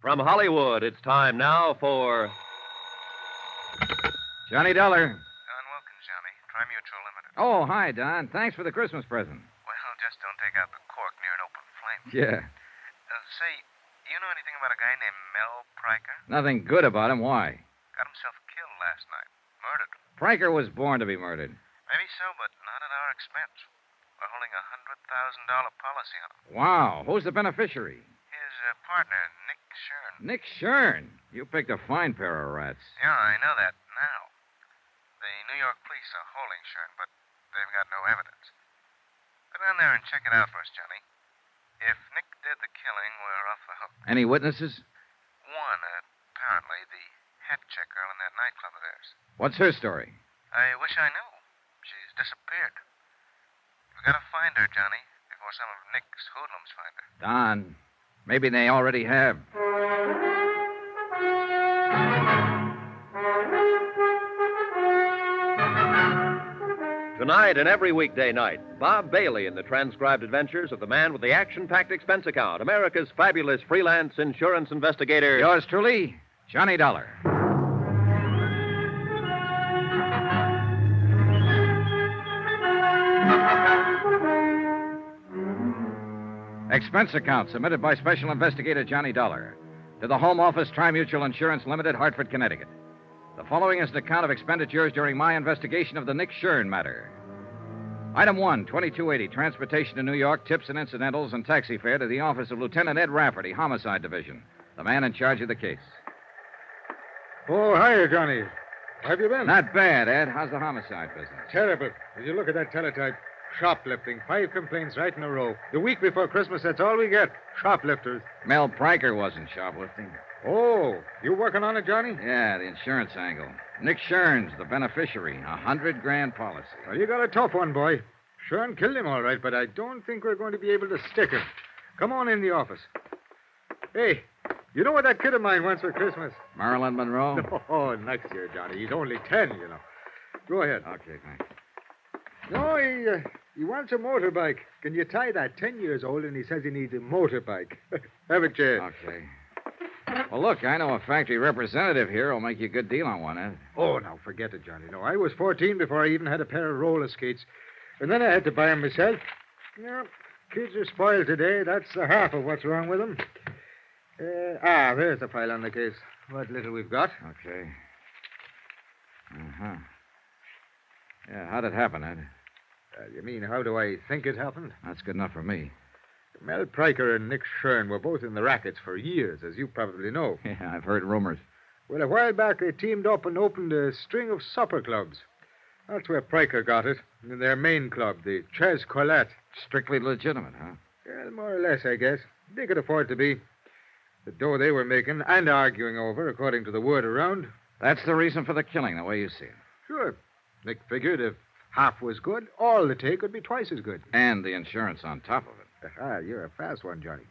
From Hollywood, it's time now for Johnny Dollar. Don Wilkins, Johnny. Trimutual Limited. Oh, hi, Don. Thanks for the Christmas present. Well, just don't take out the cork near an open flame. Yeah. Say, you know anything about a guy named Mel Priker? Nothing good about him. Why? Got himself killed last night. Murdered. Priker was born to be murdered. Maybe so, but not at our expense. We're holding a $100,000 policy on him. Wow. Who's the beneficiary? His partner, Nick Shurn. Nick Shurn. You picked a fine pair of rats. Yeah, I know that now. The New York police are holding Shurn, but they've got no evidence. Go down there and check it out for us, Johnny. If Nick did the killing, we're off the hook. Any witnesses? One, apparently, the hat check girl in that nightclub of theirs. What's her story? I wish I knew. She's disappeared. We've got to find her, Johnny, before some of Nick's hoodlums find her. Don, maybe they already have. Tonight and every weekday night, Bob Bailey in the transcribed adventures of the man with the action-packed expense account, America's fabulous freelance insurance investigator. Yours truly, Johnny Dollar. Expense account submitted by Special Investigator Johnny Dollar to the Home Office Trimutual Insurance Limited, Hartford, Connecticut. The following is an account of expenditures during my investigation of the Nick Shurn matter. Item 1, 2280, transportation to New York, tips and incidentals, and taxi fare to the office of Lieutenant Ed Rafferty, Homicide Division, the man in charge of the case. Oh, hiya, Johnny. How have you been? Not bad, Ed. How's the homicide business? Terrible. As you look at that teletype, shoplifting. 5 complaints right in a row. The week before Christmas, that's all we get. Shoplifters. Mel Priker wasn't shoplifting. Oh, you working on it, Johnny? Yeah, the insurance angle. Nick Shurn's the beneficiary. $100,000 policy. Well, you got a tough one, boy. Shurn killed him all right, but I don't think we're going to be able to stick him. Come on in the office. Hey, you know what that kid of mine wants for Christmas? Marilyn Monroe? Oh, next year, Johnny. He's only 10, you know. Go ahead. Okay, thanks. No, he wants a motorbike. Can you tie that? 10 years old, and he says he needs a motorbike. Have a chair. Okay. Well, look, I know a factory representative here who'll make you a good deal on one, Ed. Oh, now, forget it, Johnny. No, I was 14 before I even had a pair of roller skates. And then I had to buy them myself. Yeah, kids are spoiled today. That's the half of what's wrong with them. There's the file on the case. What little we've got. Okay. Uh-huh. Yeah, how'd it happen, Ed? You mean, how do I think it happened? That's good enough for me. Mel Priker and Nick Shurn were both in the rackets for years, as you probably know. Yeah, I've heard rumors. Well, a while back, they teamed up and opened a string of supper clubs. That's where Priker got it, in their main club, the Ches Colette. Strictly legitimate, huh? Well, more or less, I guess. They could afford to be. The dough they were making and arguing over, according to the word around. That's the reason for the killing, the way you see it. Sure. Nick figured if half was good, all the take would be twice as good. And the insurance on top of it. You're a fast one, Johnny.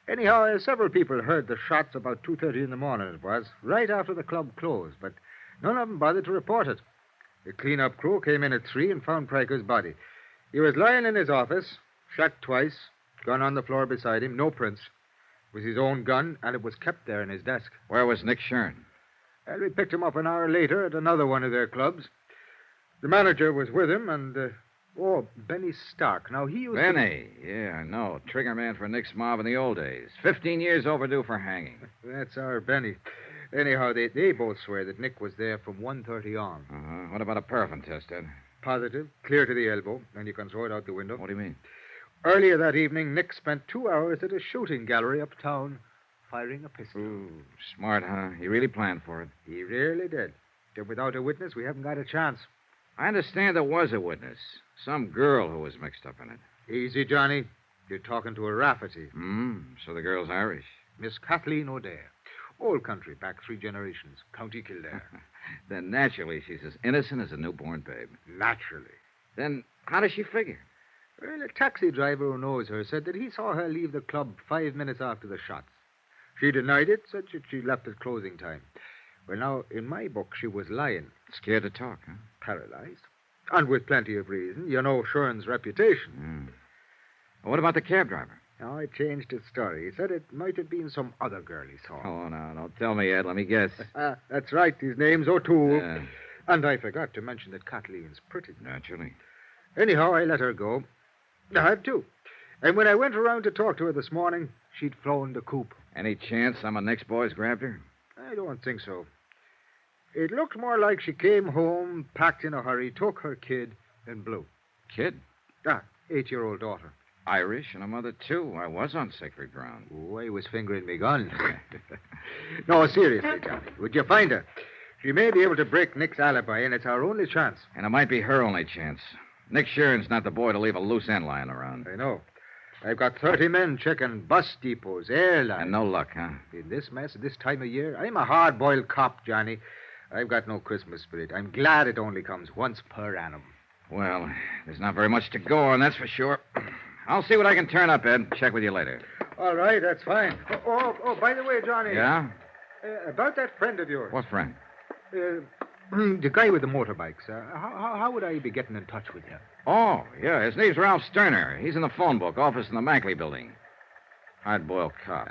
Anyhow, several people heard the shots about 2:30 in the morning, it was, right after the club closed, but none of them bothered to report it. The clean-up crew came in at 3 and found Priker's body. He was lying in his office, shot twice, gun on the floor beside him, no prints. It was his own gun, and it was kept there in his desk. Where was Nick Shurn? Well, we picked him up an hour later at another one of their clubs. The manager was with him, and, Benny Stark. Now, he used Benny. Yeah, I know. Trigger man for Nick's mob in the old days. 15 years overdue for hanging. That's our Benny. Anyhow, they both swear that Nick was there from 1:30 on. Uh-huh. What about a paraffin test, Ed? Positive, clear to the elbow, and you can throw it out the window. What do you mean? Earlier that evening, Nick spent 2 hours at a shooting gallery uptown firing a pistol. Ooh, smart, huh? He really planned for it. He really did. If without a witness, we haven't got a chance. I understand there was a witness. Some girl who was mixed up in it. Easy, Johnny. You're talking to a Rafferty. So the girl's Irish. Miss Kathleen O'Dare. Old country, back 3 generations. County Kildare. Then naturally she's as innocent as a newborn babe. Naturally. Then how does she figure? Well, a taxi driver who knows her said that he saw her leave the club 5 minutes after the shots. She denied it, said that she left at closing time. Well, now, in my book, she was lying. Scared to talk, huh? Paralyzed. And with plenty of reason. You know Shurn's reputation. Well, what about the cab driver? Now, I changed his story. He said it might have been some other girl he saw. Oh, no, don't tell me yet. Let me guess. That's right. His name's O'Toole. Yeah. And I forgot to mention that Kathleen's pretty. Naturally. Anyhow, I let her go. I had to. And when I went around to talk to her this morning, she'd flown the coop. Any chance some of Nick's boys grabbed her? I don't think so. It looked more like she came home, packed in a hurry, took her kid, and blew. Kid? 8-year-old daughter. Irish and a mother, too. I was on sacred ground. Oh, I was fingering me gun. No, seriously, Johnny. Would you find her? She may be able to break Nick's alibi, and it's our only chance. And it might be her only chance. Nick Shurn's not the boy to leave a loose end lying around. I know. I've got 30 men checking bus depots, airlines. And no luck, huh? In this mess at this time of year, I'm a hard-boiled cop, Johnny. I've got no Christmas spirit. I'm glad it only comes once per annum. Well, there's not very much to go on, that's for sure. I'll see what I can turn up, Ed. Check with you later. All right, that's fine. Oh, by the way, Johnny. Yeah? About that friend of yours. What friend? The guy with the motorbikes. How would I be getting in touch with him? Oh, yeah. His name's Ralph Sterner. He's in the phone book office in the Mackley building. Hard-boiled cop.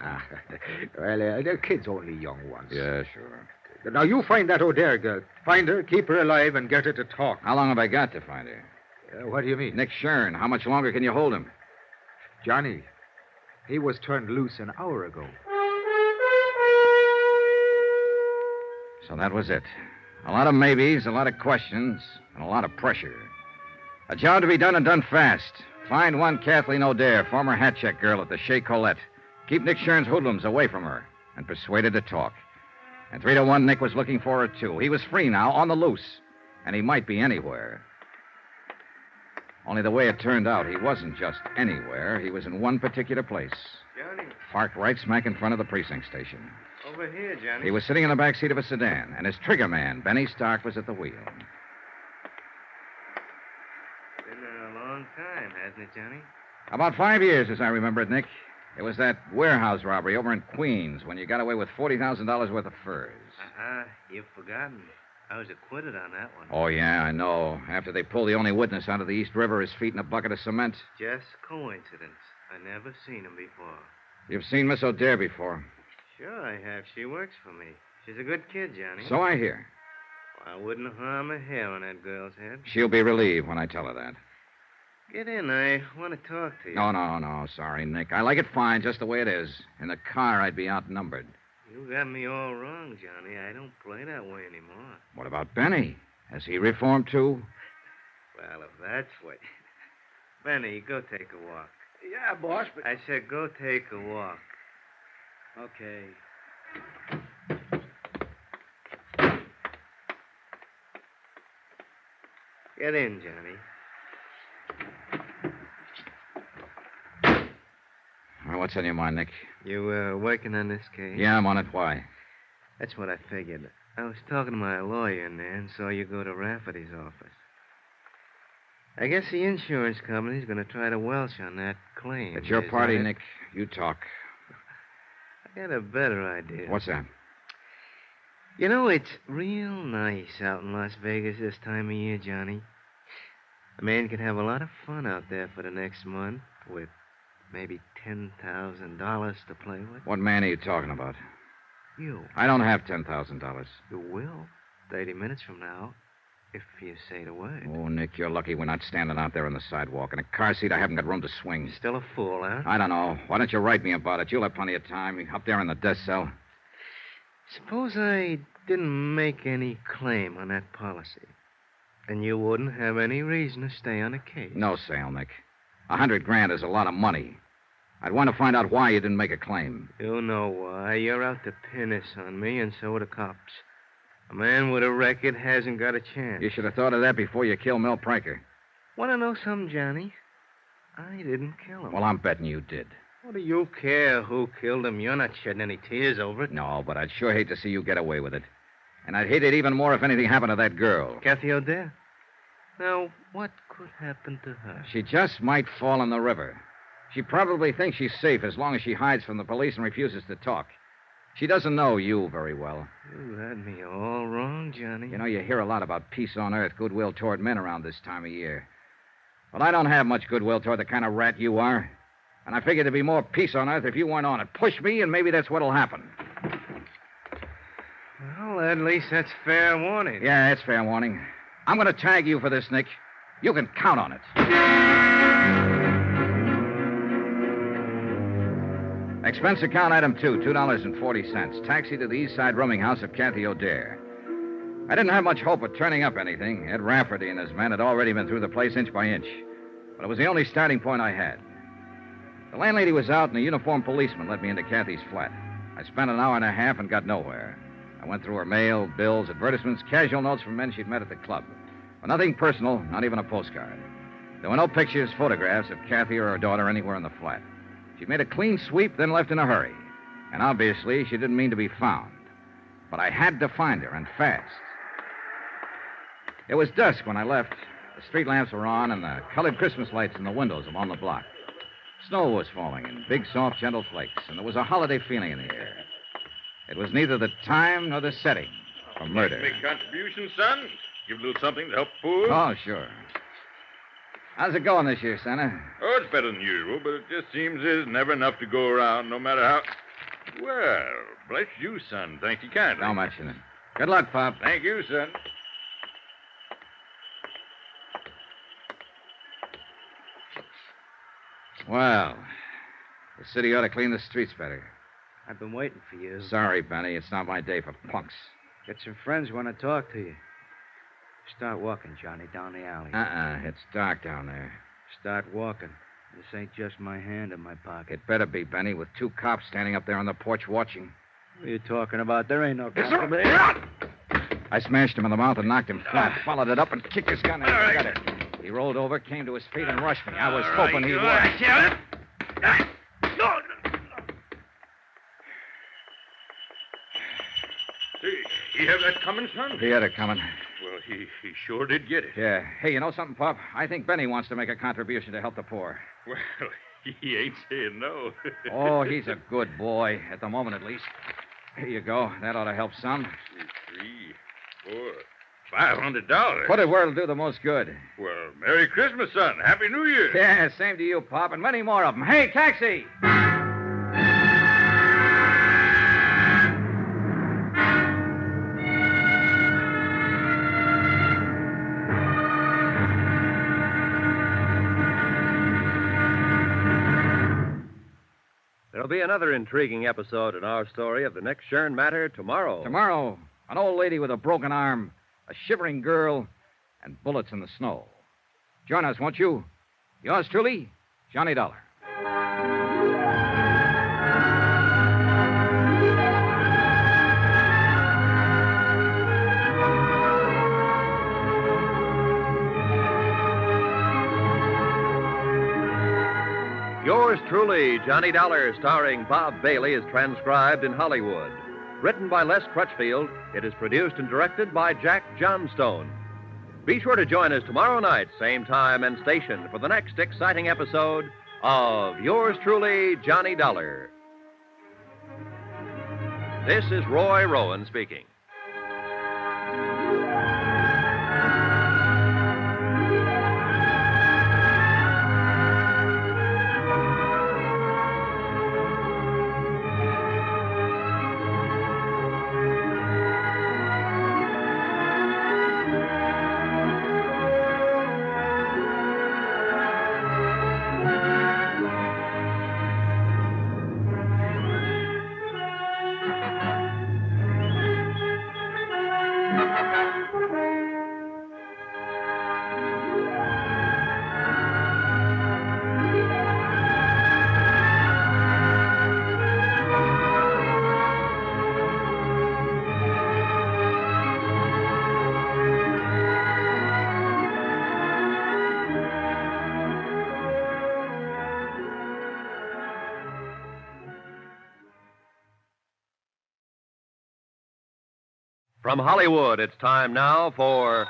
Well, the kid's only young ones. Yeah, sure. Now, you find that O'Dare girl. Find her, keep her alive, and get her to talk. How long have I got to find her? What do you mean? Nick Shurn. How much longer can you hold him? Johnny, he was turned loose an hour ago. So that was it. A lot of maybes, a lot of questions, and a lot of pressure. A job to be done and done fast. Find one Kathleen O'Dare, former hat check girl at the Chez Colette. Keep Nick Shurn's hoodlums away from her, and persuade her to talk. And 3 to 1, Nick was looking for her, too. He was free now, on the loose. And he might be anywhere. Only the way it turned out, he wasn't just anywhere. He was in one particular place. Johnny, Parked right smack in front of the precinct station. over here, Johnny. He was sitting in the back seat of a sedan, and his trigger man, Benny Stark, was at the wheel. Been a long time, hasn't it, Johnny? About 5 years, as I remember it, Nick. It was that warehouse robbery over in Queens when you got away with $40,000 worth of furs. You've forgotten. I was acquitted on that one. Oh, yeah, I know. After they pulled the only witness out of the East River, his feet in a bucket of cement. Just coincidence. I never seen him before. You've seen Miss O'Dare before. Sure I have. She works for me. She's a good kid, Johnny. So I hear. Well, I wouldn't harm a hair on that girl's head. She'll be relieved when I tell her that. Get in. I want to talk to you. No. Sorry, Nick. I like it fine just the way it is. In the car, I'd be outnumbered. You got me all wrong, Johnny. I don't play that way anymore. What about Benny? Has he reformed, too? Well, if that's what... Benny, go take a walk. Yeah, boss, but... I said go take a walk. Okay. Get in, Johnny. Well, what's on your mind, Nick? You working on this case? Yeah, I'm on it. Why? That's what I figured. I was talking to my lawyer in there and saw you go to Rafferty's office. I guess the insurance company's going to try to welch on that claim. It's your Is party, that it? Nick. You talk. I got a better idea. What's that? You know, it's real nice out in Las Vegas this time of year, Johnny. A man could have a lot of fun out there for the next month with maybe $10,000 to play with. What man are you talking about? You. I don't have $10,000. You will. 30 minutes from now, if you say the word. Oh, Nick, you're lucky we're not standing out there on the sidewalk. In a car seat, I haven't got room to swing. You're still a fool, huh? I don't know. Why don't you write me about it? You'll have plenty of time. Up there in the death cell. Suppose I didn't make any claim on that policy. And you wouldn't have any reason to stay on the case. No sale, Nick. $100,000 is a lot of money. I'd want to find out why you didn't make a claim. You know why. You're out to pin this on me, and so are the cops. A man with a record hasn't got a chance. You should have thought of that before you killed Mel Pryker. Want to know something, Johnny? I didn't kill him. Well, I'm betting you did. What do you care who killed him? You're not shedding any tears over it. No, but I'd sure hate to see you get away with it. And I'd hate it even more if anything happened to that girl. Kathy O'Dare? Now, what could happen to her? She just might fall in the river. She probably thinks she's safe as long as she hides from the police and refuses to talk. She doesn't know you very well. You had me all wrong, Johnny. You know, you hear a lot about peace on earth, goodwill toward men around this time of year. Well, I don't have much goodwill toward the kind of rat you are. And I figured there'd be more peace on Earth if you weren't on it. Push me, and maybe that's what'll happen. Well, at least that's fair warning. Yeah, it's fair warning. I'm going to tag you for this, Nick. You can count on it. Expense account item 2, $2.40. Taxi to the East Side rooming house of Kathy O'Dare. I didn't have much hope of turning up anything. Ed Rafferty and his men had already been through the place inch by inch. But it was the only starting point I had. The landlady was out, and a uniformed policeman led me into Kathy's flat. I spent an hour and a half and got nowhere. I went through her mail, bills, advertisements, casual notes from men she'd met at the club. But nothing personal, not even a postcard. There were no pictures, photographs of Kathy or her daughter anywhere in the flat. She made a clean sweep, then left in a hurry. And obviously, she didn't mean to be found. But I had to find her, and fast. It was dusk when I left. The street lamps were on, and the colored Christmas lights in the windows along the block. Snow was falling in big, soft, gentle flakes, and there was a holiday feeling in the air. It was neither the time nor the setting for murder. Make contributions, son? Give a little something to help the poor? Oh, sure. How's it going this year, Santa? Oh, it's better than usual, but it just seems there's never enough to go around, no matter how... Well, bless you, son. Thank you kindly. Don't mention it. Good luck, Pop. Thank you, son. Well, the city ought to clean the streets better. I've been waiting for you. Sorry, Benny. It's not my day for punks. Got some friends want to talk to you. Start walking, Johnny, down the alley. It's dark down there. Start walking. This ain't just my hand in my pocket. It better be, Benny, with 2 cops standing up there on the porch watching. What are you talking about? There ain't no cops. I smashed him in the mouth and knocked him flat. Followed it up and kicked his gun. And All right. got it. He rolled over, came to his feet, and rushed me. I was hoping he would. See, you have that coming, son? He had it coming. Well, he sure did get it. Yeah. Hey, you know something, Pop? I think Benny wants to make a contribution to help the poor. Well, he ain't saying no. Oh, he's a good boy, at the moment at least. Here you go. That ought to help some. 2, 3, 4, $500. Put it where it'll do the most good. Well, Merry Christmas, son. Happy New Year. Yeah, same to you, Pop, and many more of them. Hey, taxi! There'll be another intriguing episode in our story of the Nick Shurn Matter tomorrow. Tomorrow, an old lady with a broken arm, a shivering girl, and bullets in the snow. Join us, won't you? Yours truly, Johnny Dollar. Yours truly, Johnny Dollar, starring Bob Bailey, is transcribed in Hollywood. Written by Les Crutchfield, it is produced and directed by Jack Johnstone. Be sure to join us tomorrow night, same time and station, for the next exciting episode of Yours truly, Johnny Dollar. This is Roy Rowan speaking. From Hollywood, it's time now for...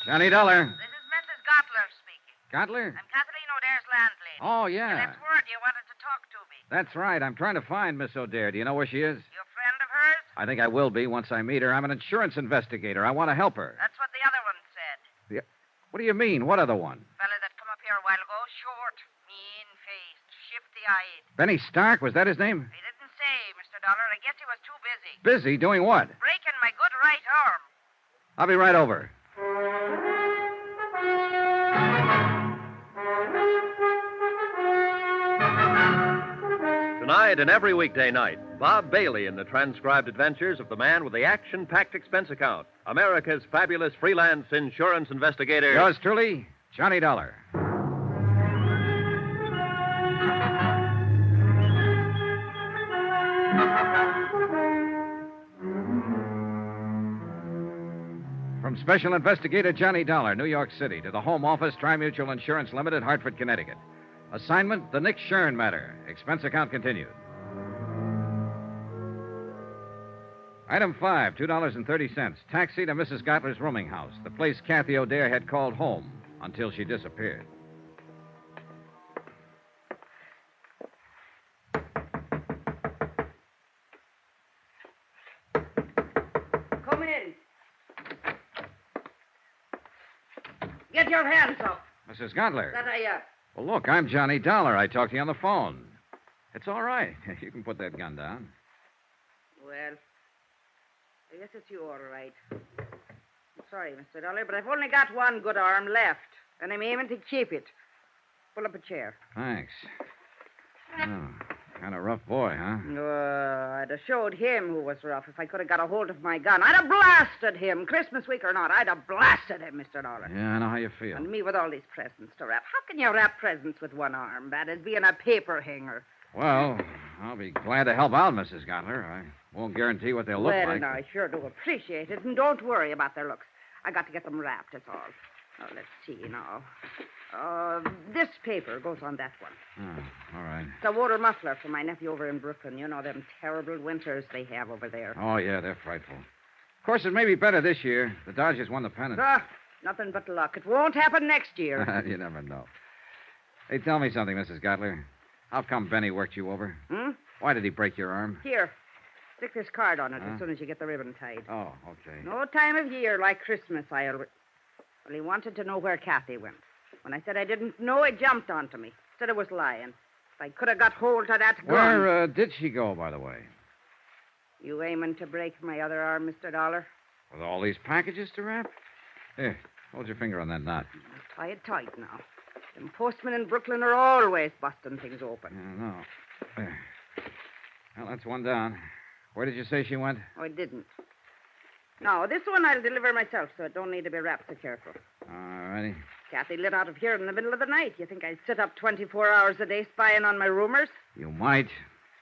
Johnny Dollar. This is Mrs. Gottler speaking. Gottler? I'm Kathleen O'Dare's landlady. Oh, You yeah. left word you wanted to talk to me. That's right. I'm trying to find Miss O'Dare. Do you know where she is? You a friend of hers? I think I will be once I meet her. I'm an insurance investigator. I want to help her. That's what the other one said. What do you mean? What other one? Fella that come up here a while ago, short, me eyed. Benny Stark, was that his name? He didn't say, Mr. Dollar. I guess he was too busy. Busy doing what? Breaking my good right arm. I'll be right over. Tonight and every weekday night, Bob Bailey in the transcribed adventures of the man with the action-packed expense account, America's fabulous freelance insurance investigator. Yours truly, Johnny Dollar. From Special Investigator Johnny Dollar, New York City, to the Home Office, Tri-Mutual Insurance Limited, Hartford, Connecticut. Assignment, the Nick Shurn Matter. Expense account continued. Item 5, $2.30. Taxi to Mrs. Gottler's rooming house, the place Kathy O'Dare had called home until she disappeared. Come in. Get your hands up. Mrs. Gottler. That I, Well, look, I'm Johnny Dollar. I talked to you on the phone. It's all right. You can put that gun down. Well, I guess it's you all right. I'm sorry, Mr. Dollar, but I've only got one good arm left, and I'm aiming to keep it. Pull up a chair. Thanks. Oh, kind of rough boy, huh? I'd have showed him who was rough if I could have got a hold of my gun. I'd have blasted him, Christmas week or not. I'd have blasted him, Mr. Dollar. Yeah, I know how you feel. And me with all these presents to wrap. How can you wrap presents with one arm? Bad as being a paper hanger. Well, I'll be glad to help out, Mrs. Gottler. I won't guarantee what they'll look Well, like. now, I sure do appreciate it. And don't worry about their looks. I got to get them wrapped, that's all. Now, let's see now. This paper goes on that one. Oh, all right. It's a water muffler for my nephew over in Brooklyn. You know them terrible winters they have over there. Oh, yeah, they're frightful. Of course, it may be better this year. The Dodgers won the pennant. Nothing but luck. It won't happen next year. You never know. Hey, tell me something, Mrs. Gottler. How come Benny worked you over? Why did he break your arm? Here. Stick this card on it as soon as you get the ribbon tied. Oh, okay. No time of year like Christmas, Well, he wanted to know where Kathy went. When I said I didn't know, he jumped onto me. Said I was lying. If I could have got hold of that gun... Where did she go, by the way? You aiming to break my other arm, Mr. Dollar? With all these packages to wrap? Here, hold your finger on that knot. Tie it tight now. Them postmen in Brooklyn are always busting things open. I know. There. Well, that's one down. Where did you say she went? Oh, I didn't. No, this one I'll deliver myself, so it don't need to be wrapped so careful. All righty. Kathy lit out of here in the middle of the night. You think I'd sit up 24 hours a day spying on my roomers? You might,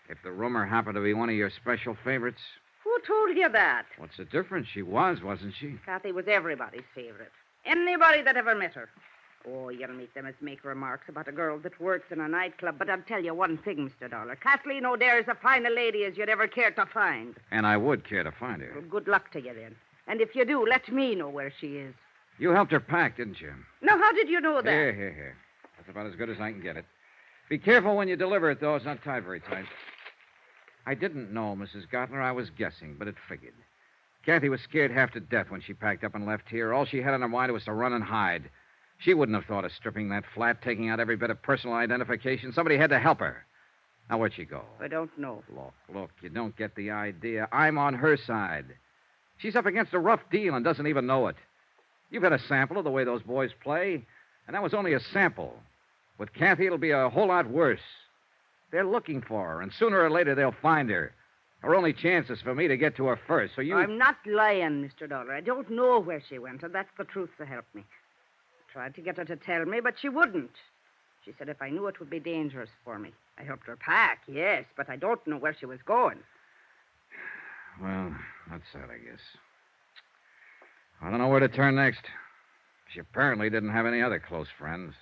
if the roomer happened to be one of your special favorites. Who told you that? What's the difference? She was, wasn't she? Kathy was everybody's favorite. Anybody that ever met her. Oh, you'll meet them as make remarks about a girl that works in a nightclub. But I'll tell you one thing, Mr. Dollar. Kathleen O'Dare is as fine a lady as you'd ever care to find. And I would care to find her. Well, good luck to you, then. And if you do, let me know where she is. You helped her pack, didn't you? Now, how did you know that? Here. That's about as good as I can get it. Be careful when you deliver it, though. It's not tied very tight. I didn't know, Mrs. Gottler. I was guessing, but it figured. Kathy was scared half to death when she packed up and left here. All she had on her mind was to run and hide. She wouldn't have thought of stripping that flat, taking out every bit of personal identification. Somebody had to help her. Now, where'd she go? I don't know. Look, you don't get the idea. I'm on her side. She's up against a rough deal and doesn't even know it. You've had a sample of the way those boys play, and that was only a sample. With Kathy, it'll be a whole lot worse. They're looking for her, and sooner or later they'll find her. Her only chance is for me to get to her first, so you... I'm not lying, Mr. Dollar. I don't know where she went, and that's the truth to help me. I tried to get her to tell me, but she wouldn't. She said if I knew it would be dangerous for me. I helped her pack, yes, but I don't know where she was going. Well, that's sad, I guess. I don't know where to turn next. She apparently didn't have any other close friends.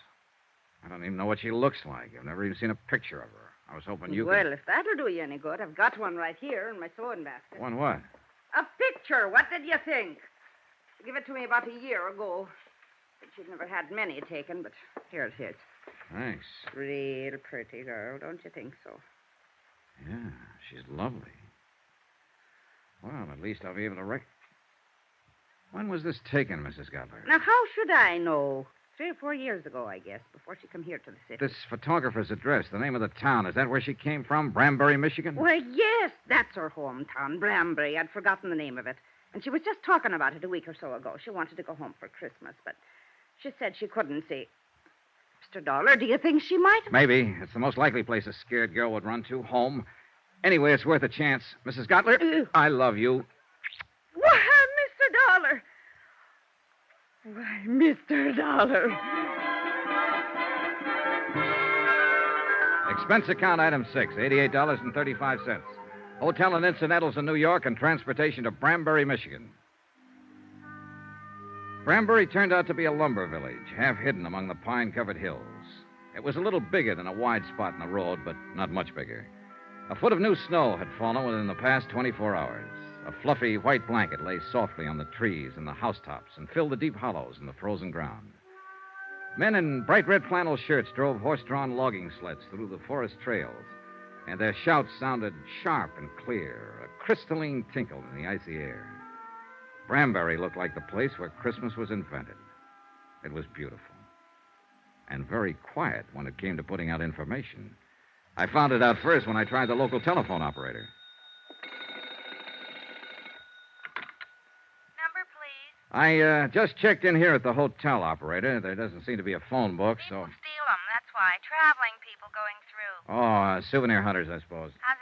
I don't even know what she looks like. I've never even seen a picture of her. I was hoping you Well, if that'll do you any good, I've got one right here in my sewing basket. One what? A picture. What did you think? She gave it to me about a year ago. But she'd never had many taken, but here it is. Thanks. Real pretty girl, don't you think so? Yeah, she's lovely. Well, at least I'll be able to When was this taken, Mrs. Gottler? Now, how should I know? 3 or 4 years ago, I guess, before she came here to the city. This photographer's address, the name of the town, is that where she came from? Branbury, Michigan? Why, yes, that's her hometown, Branbury. I'd forgotten the name of it. And she was just talking about it a week or so ago. She wanted to go home for Christmas, but she said she couldn't see. Mr. Dollar, do you think she might? Maybe. It's the most likely place a scared girl would run to, home. Anyway, it's worth a chance. Mrs. Gottler, I love you. Why, Mr. Dollar. Why, Mr. Dollar. Expense account item 6, $88.35. Hotel and incidentals in New York and transportation to Branbury, Michigan. Branbury turned out to be a lumber village, half hidden among the pine-covered hills. It was a little bigger than a wide spot in the road, but not much bigger. A foot of new snow had fallen within the past 24 hours. A fluffy white blanket lay softly on the trees and the housetops and filled the deep hollows in the frozen ground. Men in bright red flannel shirts drove horse-drawn logging sleds through the forest trails, and their shouts sounded sharp and clear, a crystalline tinkle in the icy air. Branbury looked like the place where Christmas was invented. It was beautiful. And very quiet when it came to putting out information. I found it out first when I tried the local telephone operator. Number, please. I just checked in here at the hotel, operator. There doesn't seem to be a phone book, so... People steal them, that's why. Traveling people going through. Oh, souvenir hunters, I suppose. How's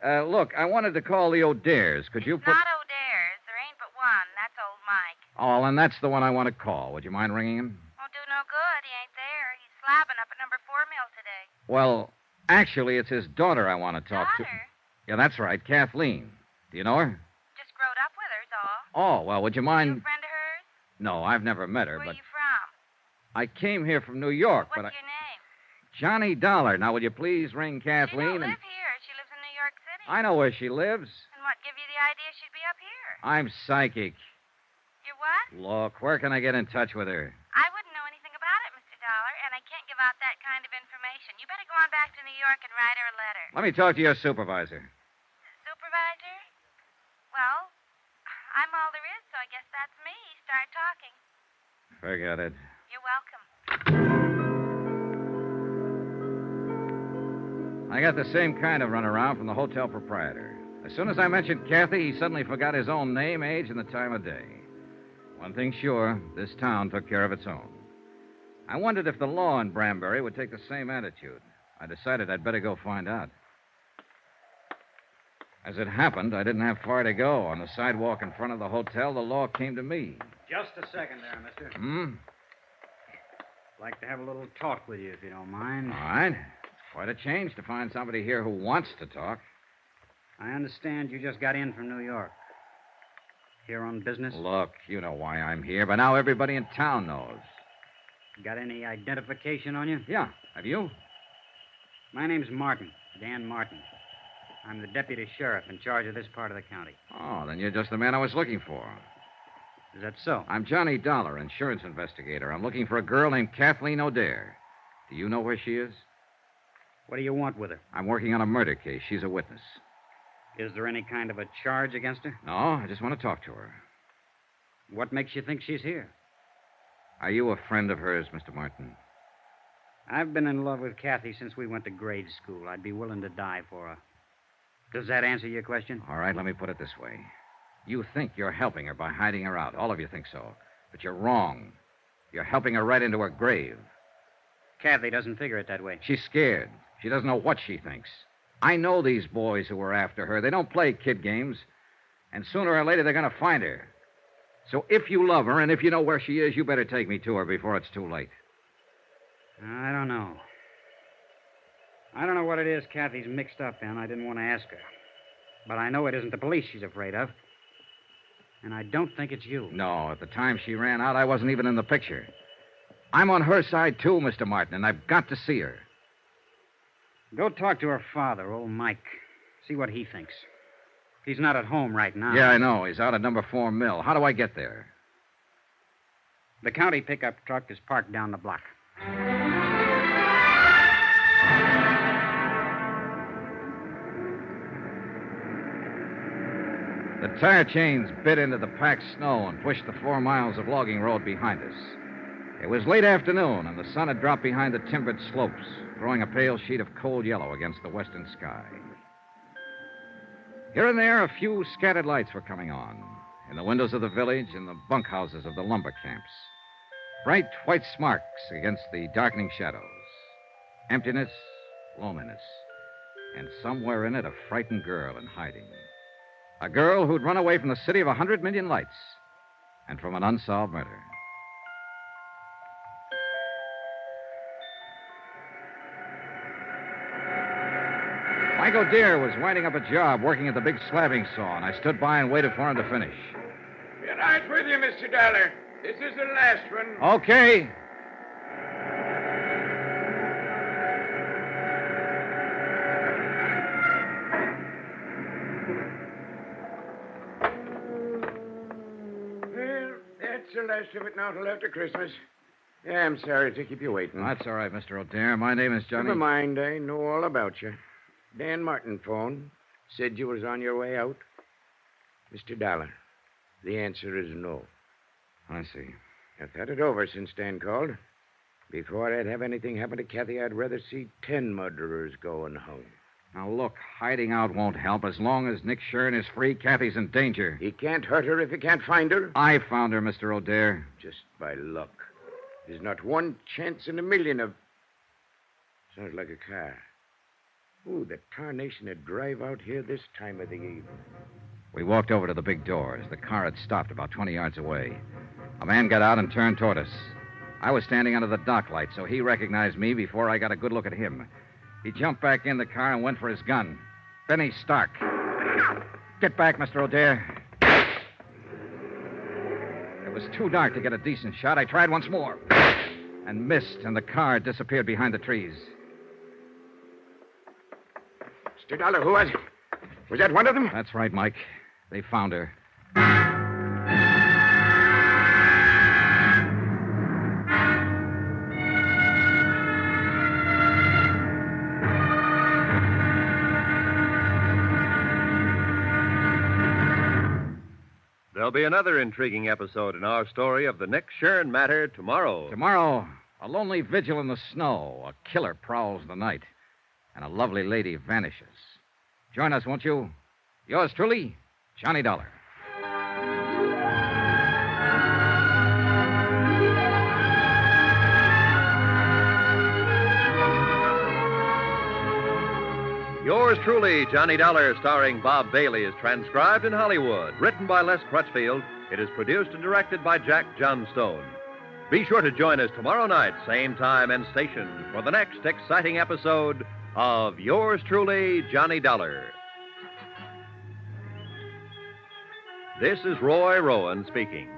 that? Look, I wanted to call the O'Dares. Could you It's put... not O'Dare's. There ain't but one. That's old Mike. Oh, and that's the one I want to call. Would you mind ringing him? Won't do no good. He ain't there. He's slabbing up at number 4 mill today. Well, actually, it's his daughter I want to talk to. Daughter? Yeah, that's right, Kathleen. Do you know her? Just growed up with her's all. Oh, well, would you You mind... a friend of hers? No, I've never met her, Where but you from? I came here from New York, What's but your name? Johnny Dollar. Now, would you please ring She don't Kathleen live and... here. She lives in New York City. I know where she lives. And what give you the idea she'd be up here? I'm psychic. You're what? Look, where can I get in touch with her? I wouldn't know anything about it, Mr. Dollar, and I can't give out that kind of information. You better go on back to New York and write her a letter. Let me talk to your supervisor. Supervisor? Well, I'm all there is, so I guess that's me. Start talking. Forget it. You're welcome. I got the same kind of runaround from the hotel proprietor. As soon as I mentioned Kathy, he suddenly forgot his own name, age, and the time of day. One thing's sure, this town took care of its own. I wondered if the law in Branbury would take the same attitude. I decided I'd better go find out. As it happened, I didn't have far to go. On the sidewalk in front of the hotel, the law came to me. Just a second there, mister. Hmm? Like to have a little talk with you, if you don't mind. All right. It's quite a change to find somebody here who wants to talk. I understand you just got in from New York. Here on business? Look, you know why I'm here, but now everybody in town knows. Got any identification on you? Yeah. Have you? My name's Martin, Dan Martin. I'm the deputy sheriff in charge of this part of the county. Oh, then you're just the man I was looking for. Is that so? I'm Johnny Dollar, insurance investigator. I'm looking for a girl named Kathleen O'Dare. Do you know where she is? What do you want with her? I'm working on a murder case. She's a witness. Is there any kind of a charge against her? No, I just want to talk to her. What makes you think she's here? Are you a friend of hers, Mr. Martin? I've been in love with Kathy since we went to grade school. I'd be willing to die for her. Does that answer your question? All right, let me put it this way. You think you're helping her by hiding her out. All of you think so. But you're wrong. You're helping her right into her grave. Kathy doesn't figure it that way. She's scared. She doesn't know what she thinks. I know these boys who were after her. They don't play kid games. And sooner or later, they're going to find her. So if you love her and if you know where she is, you better take me to her before it's too late. I don't know. I don't know what it is Kathy's mixed up in. I didn't want to ask her. But I know it isn't the police she's afraid of. And I don't think it's you. No, at the time she ran out, I wasn't even in the picture. I'm on her side, too, Mr. Martin, and I've got to see her. Go talk to her father, old Mike. See what he thinks. He's not at home right now. Yeah, I know. He's out at number 4 mill. How do I get there? The county pickup truck is parked down the block. The tire chains bit into the packed snow and pushed the 4 miles of logging road behind us. It was late afternoon, and the sun had dropped behind the timbered slopes, throwing a pale sheet of cold yellow against the western sky. Here and there, a few scattered lights were coming on, in the windows of the village and the bunkhouses of the lumber camps. Bright white sparks against the darkening shadows. Emptiness, loneliness, and somewhere in it a frightened girl in hiding. A girl who'd run away from the city of 100 million lights and from an unsolved murder. Mike O'Dare was winding up a job working at the big slabbing saw, and I stood by and waited for him to finish. Be right with you, Mr. Dollar. This is the last one. Okay. Well, that's the last of it now till after Christmas. Yeah, I'm sorry to keep you waiting. That's all right, Mr. O'Dare. My name is Johnny. Never mind. I know all about you. Dan Martin phoned. Said you was on your way out. Mr. Dollar, the answer is no. I see. I've thought it over since Dan called. Before I'd have anything happen to Kathy, I'd rather see 10 murderers going home. Now, look, hiding out won't help. As long as Nick Shurn is free, Kathy's in danger. He can't hurt her if he can't find her. I found her, Mr. O'Dare. Just by luck. There's not one chance in a million of... Sounds like a car. Ooh, the tarnation would drive out here this time of the evening. We walked over to the big doors. The car had stopped about 20 yards away. A man got out and turned toward us. I was standing under the dock light, so he recognized me before I got a good look at him. He jumped back in the car and went for his gun. Benny Stark. Get back, Mr. O'Dare. It was too dark to get a decent shot. I tried once more and missed, and the car disappeared behind the trees. Mr. Dollar, who was it? Was that one of them? That's right, Mike. They found her. There'll be another intriguing episode in our story of the Nick Shurn Matter tomorrow. Tomorrow, a lonely vigil in the snow. A killer prowls the night, and a lovely lady vanishes. Join us, won't you? Yours truly, Johnny Dollar. Yours truly, Johnny Dollar, starring Bob Bailey, is transcribed in Hollywood. Written by Les Crutchfield, it is produced and directed by Jack Johnstone. Be sure to join us tomorrow night, same time and station, for the next exciting episode of Yours truly, Johnny Dollar. This is Roy Rowan speaking.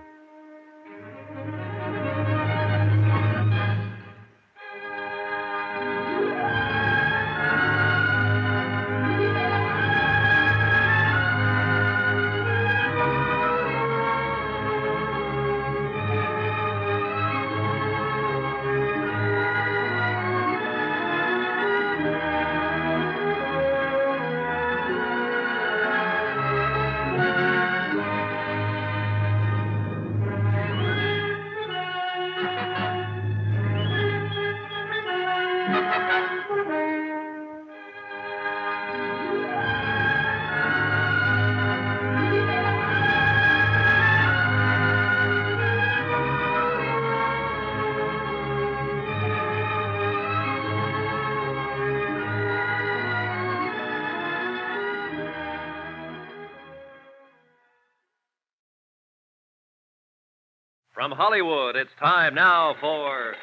From Hollywood, it's time now for...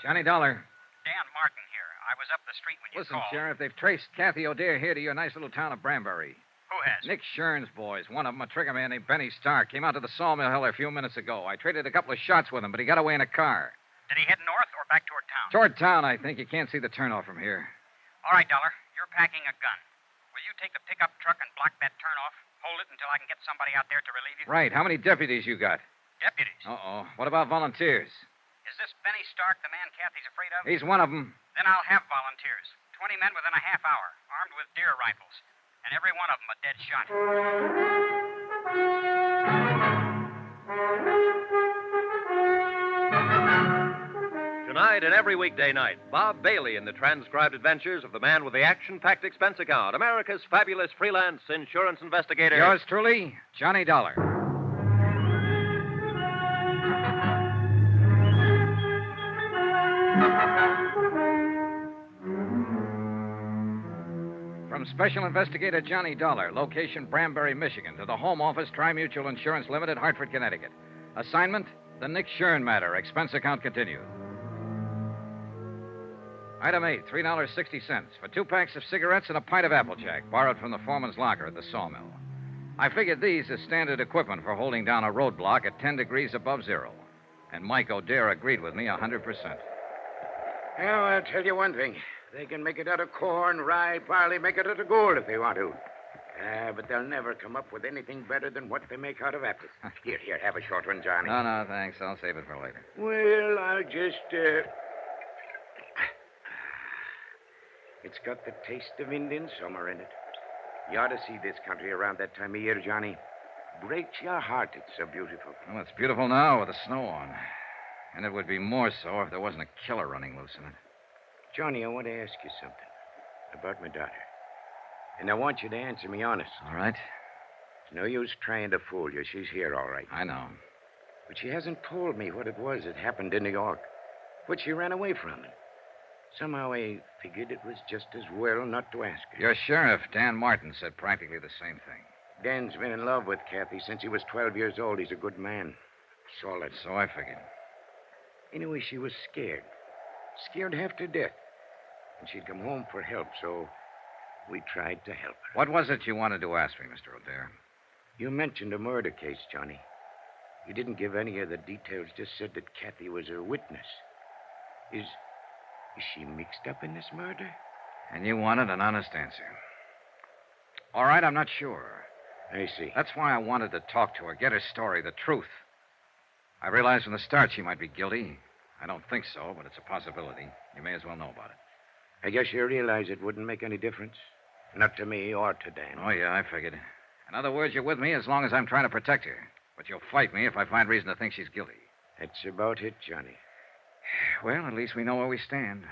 Johnny Dollar. Dan Martin here. I was up the street when you Listen, called. Sheriff, they've traced Kathy O'Dare here to your nice little town of Branbury. Who has? Nick Shurn's boys. One of them, a trigger man named Benny Stark, came out to the sawmill hill a few minutes ago. I traded a couple of shots with him, but he got away in a car. Did he head north or back toward town? Toward town, I think. You can't see the turnoff from here. All right, Dollar. You're packing a gun. Will you take the pickup truck and block that turnoff? Hold it until I can get somebody out there to relieve you? Right. How many deputies you got? Deputies? Uh-oh. What about volunteers? Is this Benny Stark the man Kathy's afraid of? He's one of them. Then I'll have volunteers. 20 men within a half hour, armed with deer rifles. And every one of them a dead shot. Tonight and every weekday night, Bob Bailey in the transcribed adventures of the man with the action-packed expense account, America's fabulous freelance insurance investigator. Yours truly, Johnny Dollar. From Special Investigator Johnny Dollar, location Branbury, Michigan, to the Home Office, Tri-Mutual Insurance Limited, Hartford, Connecticut. Assignment, the Nick Shurn Matter, expense account continued. Item 8, $3.60 for 2 packs of cigarettes and a pint of Applejack, borrowed from the foreman's locker at the sawmill. I figured these as standard equipment for holding down a roadblock at 10 degrees above zero. And Mike O'Dare agreed with me 100%. Well, I'll tell you one thing. They can make it out of corn, rye, barley, make it out of gold if they want to. But they'll never come up with anything better than what they make out of apples. Here, have a short one, Johnny. No, thanks. I'll save it for later. Well, I'll just, It's got the taste of Indian summer in it. You ought to see this country around that time of year, Johnny. Breaks your heart, it's so beautiful. Well, it's beautiful now with the snow on. And it would be more so if there wasn't a killer running loose in it. Johnny, I want to ask you something about my daughter. And I want you to answer me honest. All right. It's no use trying to fool you. She's here, all right. I know. But she hasn't told me what it was that happened in New York. What she ran away from. And somehow I figured it was just as well not to ask her. Your sheriff, Dan Martin, said practically the same thing. Dan's been in love with Kathy since he was 12 years old. He's a good man. Solid. So I figured. Anyway, she was scared. Scared half to death. And she'd come home for help, so we tried to help her. What was it you wanted to ask me, Mr. O'Dare? You mentioned a murder case, Johnny. You didn't give any of the details, just said that Kathy was a witness. Is she mixed up in this murder? And you wanted an honest answer. All right, I'm not sure. I see. That's why I wanted to talk to her, get her story, the truth. I realized from the start she might be guilty. I don't think so, but it's a possibility. You may as well know about it. I guess you realize it wouldn't make any difference. Not to me or to Dan. Oh, yeah, I figured. In other words, you're with me as long as I'm trying to protect her. But you'll fight me if I find reason to think she's guilty. That's about it, Johnny. Well, at least we know where we stand.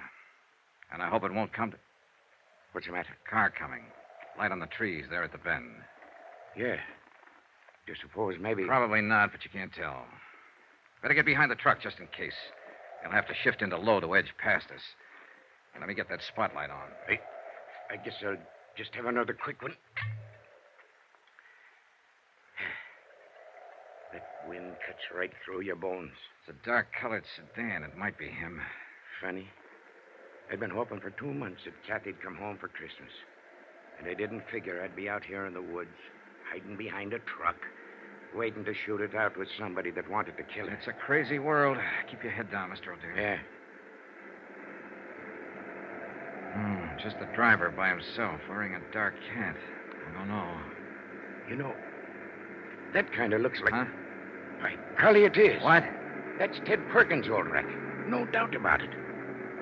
And I hope it won't come to... What's the matter? Car coming. Light on the trees there at the bend. Yeah. Do you suppose maybe... Probably not, but you can't tell. Better get behind the truck just in case. You'll have to shift into low to edge past us. Now, let me get that spotlight on. I guess I'll just have another quick one. That wind cuts right through your bones. It's a dark-colored sedan. It might be him. Funny. I'd been hoping for 2 months that Kathy'd come home for Christmas. And I didn't figure I'd be out here in the woods, hiding behind a truck, waiting to shoot it out with somebody that wanted to kill her. It's a crazy world. Keep your head down, Mr. O'Dare. Yeah. Just the driver by himself, wearing a dark hat. I don't know. You know, that kind of looks like... Huh? By golly, it is. What? That's Ted Perkins' old wreck. No doubt about it.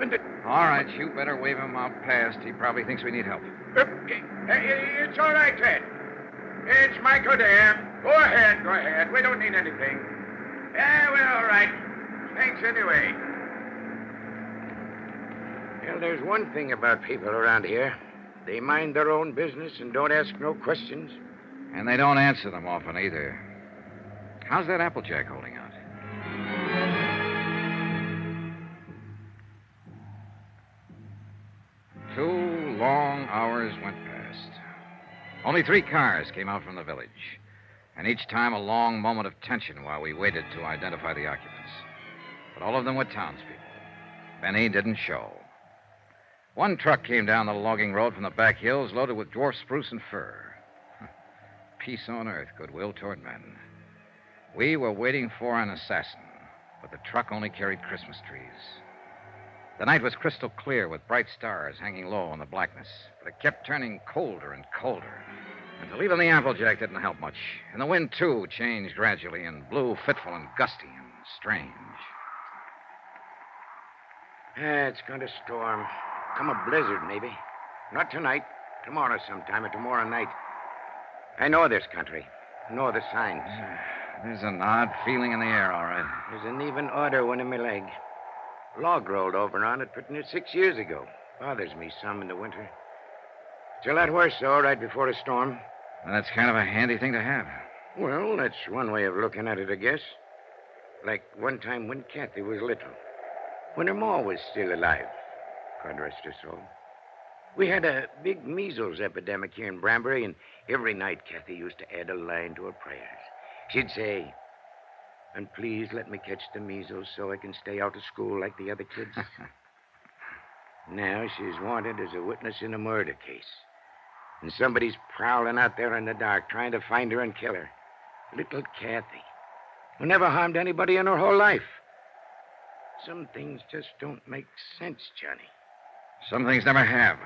And All right, you better wave him out past. He probably thinks we need help. It's all right, Ted. It's Mike O'Dare. Go ahead. We don't need anything. Yeah, we're all right. Thanks anyway. Well, there's one thing about people around here. They mind their own business and don't ask no questions. And they don't answer them often either. How's that Applejack holding out? Two long hours went past. Only 3 cars came out from the village. And each time a long moment of tension while we waited to identify the occupants. But all of them were townspeople. Benny didn't show. One truck came down the logging road from the back hills loaded with dwarf spruce and fir. Peace on earth, goodwill toward men. We were waiting for an assassin, but the truck only carried Christmas trees. The night was crystal clear with bright stars hanging low in the blackness, but it kept turning colder and colder. Until even the Applejack didn't help much. And the wind, too, changed gradually and blew fitful and gusty and strange. It's going to storm. Come a blizzard, maybe. Not tonight. Tomorrow sometime or tomorrow night. I know this country. Know the signs. There's an odd feeling in the air, all right. There's an even odor one in my leg. Log rolled over on it pretty near 6 years ago. Bothers me some in the winter. It's a lot worse, though, right before a storm. Well, that's kind of a handy thing to have. Well, that's one way of looking at it, I guess. Like one time when Kathy was little. When her ma was still alive. God rest her soul. We had a big measles epidemic here in Branbury, and every night Kathy used to add a line to her prayers. She'd say, "And please let me catch the measles so I can stay out of school like the other kids." Now she's wanted as a witness in a murder case. And somebody's prowling out there in the dark trying to find her and kill her. Little Kathy, who never harmed anybody in her whole life. Some things just don't make sense, Johnny. Some things never have.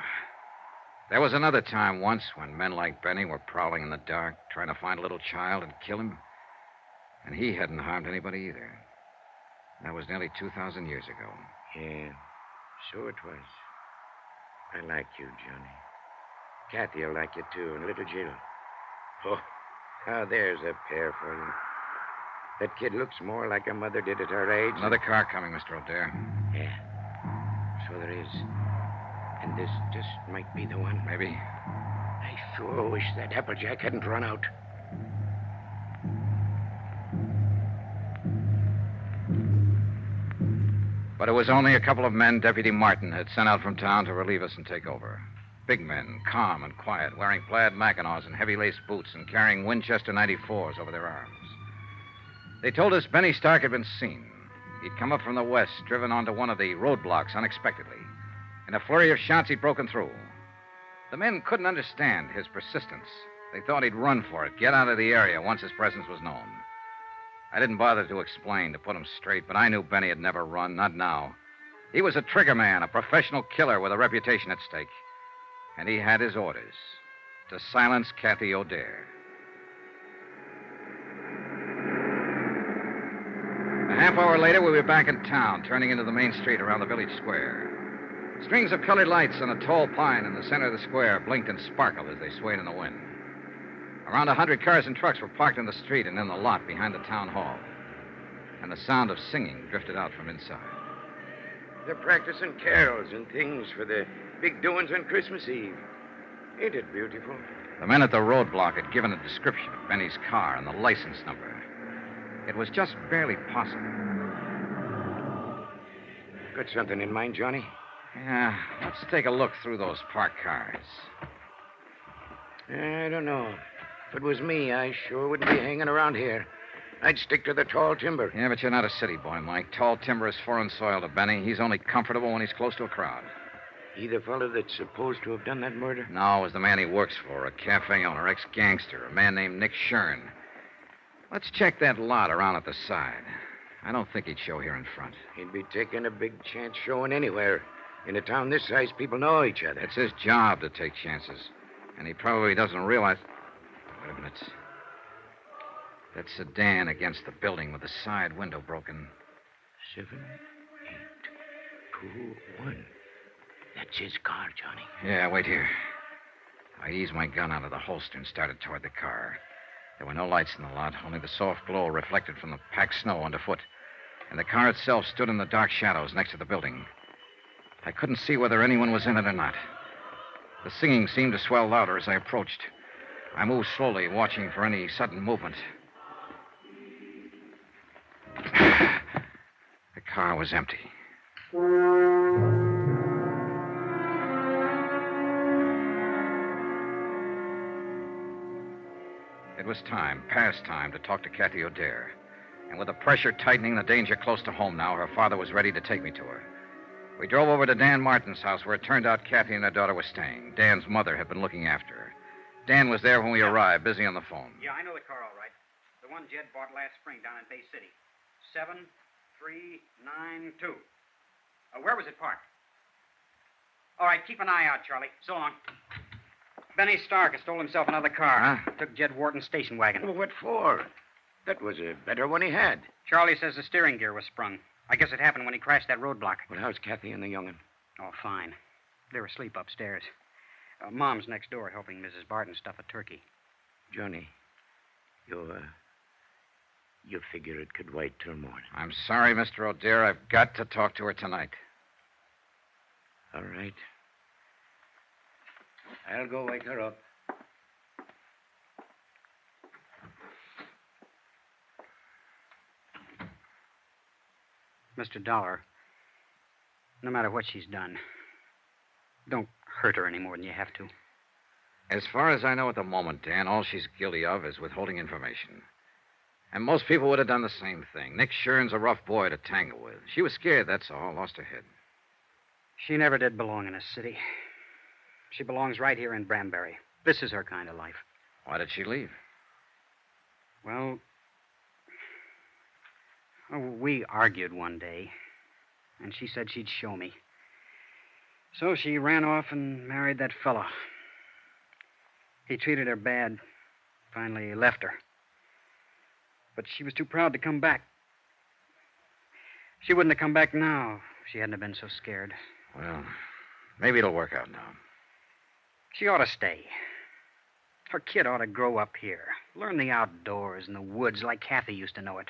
There was another time once when men like Benny were prowling in the dark, trying to find a little child and kill him. And he hadn't harmed anybody either. That was nearly 2,000 years ago. Yeah, so it was. I like you, Johnny. Kathy will like you, too, and little Jill. Oh, now there's a pair for you. That kid looks more like her mother did at her age. Another car coming, Mr. O'Dare. Yeah, so there is. And this just might be the one. Maybe. I sure wish that Applejack hadn't run out. But it was only a couple of men Deputy Martin had sent out from town to relieve us and take over. Big men, calm and quiet, wearing plaid mackinaws and heavy-laced boots and carrying Winchester 94s over their arms. They told us Benny Stark had been seen. He'd come up from the west, driven onto one of the roadblocks unexpectedly. In a flurry of shots, he'd broken through. The men couldn't understand his persistence. They thought he'd run for it, get out of the area once his presence was known. I didn't bother to explain, to put him straight, but I knew Benny had never run, not now. He was a trigger man, a professional killer with a reputation at stake. And he had his orders to silence Kathy O'Dare. A half hour later, we were back in town, turning into the main street around the village square. Strings of colored lights on a tall pine in the center of the square blinked and sparkled as they swayed in the wind. Around 100 cars and trucks were parked in the street and in the lot behind the town hall. And the sound of singing drifted out from inside. They're practicing carols and things for the big doings on Christmas Eve. Ain't it beautiful? The men at the roadblock had given a description of Benny's car and the license number. It was just barely possible. Got something in mind, Johnny? Yeah, let's take a look through those parked cars. I don't know. If it was me, I sure wouldn't be hanging around here. I'd stick to the tall timber. Yeah, but you're not a city boy, Mike. Tall timber is foreign soil to Benny. He's only comfortable when he's close to a crowd. He the fellow that's supposed to have done that murder? No, it was the man he works for, a cafe owner, ex-gangster, a man named Nick Shurn. Let's check that lot around at the side. I don't think he'd show here in front. He'd be taking a big chance showing anywhere. In a town this size, people know each other. It's his job to take chances. And he probably doesn't realize... Wait a minute. That sedan against the building with the side window broken. 7, 8, 2, 1. That's his car, Johnny. Yeah, wait here. I eased my gun out of the holster and started toward the car. There were no lights in the lot, only the soft glow reflected from the packed snow underfoot. And the car itself stood in the dark shadows next to the building. I couldn't see whether anyone was in it or not. The singing seemed to swell louder as I approached. I moved slowly, watching for any sudden movement. The car was empty. It was time, past time, to talk to Kathy O'Dare. And with the pressure tightening, the danger close to home now, her father was ready to take me to her. We drove over to Dan Martin's house, where it turned out Kathy and her daughter were staying. Dan's mother had been looking after her. Dan was there when we arrived, busy on the phone. Yeah, I know the car all right. The one Jed bought last spring down in Bay City. 7392. Where was it parked? All right, keep an eye out, Charlie. So long. Benny Stark has stole himself another car. Huh? Took Jed Wharton's station wagon. Well, what for? That was a better one he had. Charlie says the steering gear was sprung. I guess it happened when he crashed that roadblock. Well, how's Kathy and the young'un? Oh, fine. They're asleep upstairs. Mom's next door helping Mrs. Barton stuff a turkey. Johnny, you figure it could wait till morning. I'm sorry, Mr. O'Dare. I've got to talk to her tonight. All right. I'll go wake her up. Mr. Dollar, no matter what she's done, don't hurt her any more than you have to. As far as I know at the moment, Dan, all she's guilty of is withholding information. And most people would have done the same thing. Nick Shurn's a rough boy to tangle with. She was scared, that's all. Lost her head. She never did belong in a city. She belongs right here in Branbury. This is her kind of life. Why did she leave? Well, we argued one day, and she said she'd show me. So she ran off and married that fellow. He treated her bad. Finally left her. But she was too proud to come back. She wouldn't have come back now if she hadn't have been so scared. Well, maybe it'll work out now. She ought to stay. Her kid ought to grow up here. Learn the outdoors and the woods like Kathy used to know it.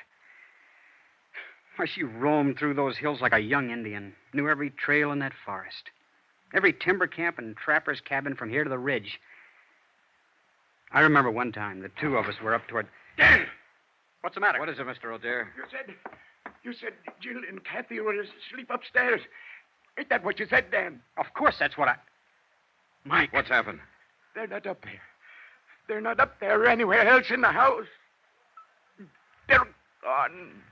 Why, she roamed through those hills like a young Indian. Knew every trail in that forest. Every timber camp and trapper's cabin from here to the ridge. I remember one time the two of us were up toward... Dan! What's the matter? What is it, Mr. O'Dare? You said Jill and Kathy were asleep upstairs. Ain't that what you said, Dan? Of course that's what I... Mike. What's happened? They're not up there. They're not up there or anywhere else in the house. They're gone.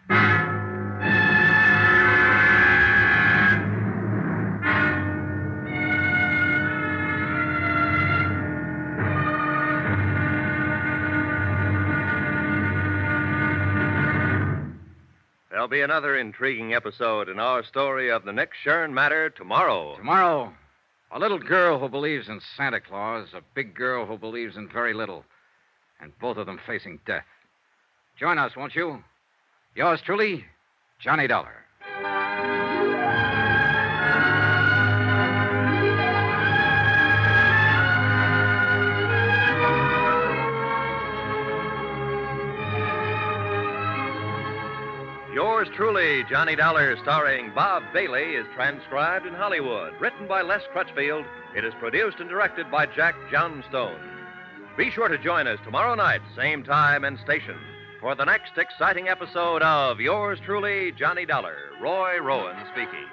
There'll be another intriguing episode in our story of the Nick Shurn Matter tomorrow. Tomorrow, a little girl who believes in Santa Claus, a big girl who believes in very little, and both of them facing death. Join us, won't you? Yours truly, Johnny Dollar. Yours truly, Johnny Dollar, starring Bob Bailey, is transcribed in Hollywood. Written by Les Crutchfield, it is produced and directed by Jack Johnstone. Be sure to join us tomorrow night, same time and station, for the next exciting episode of Yours truly, Johnny Dollar. Roy Rowan speaking.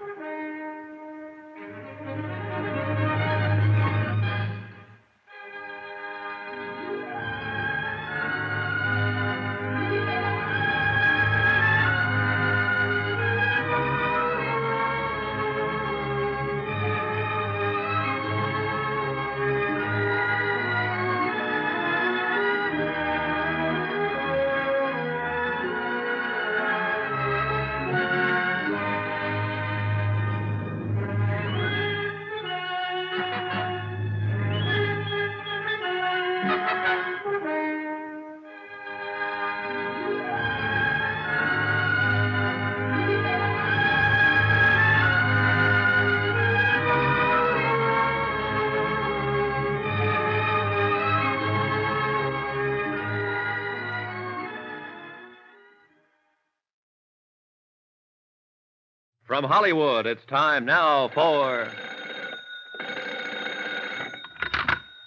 From Hollywood, it's time now for...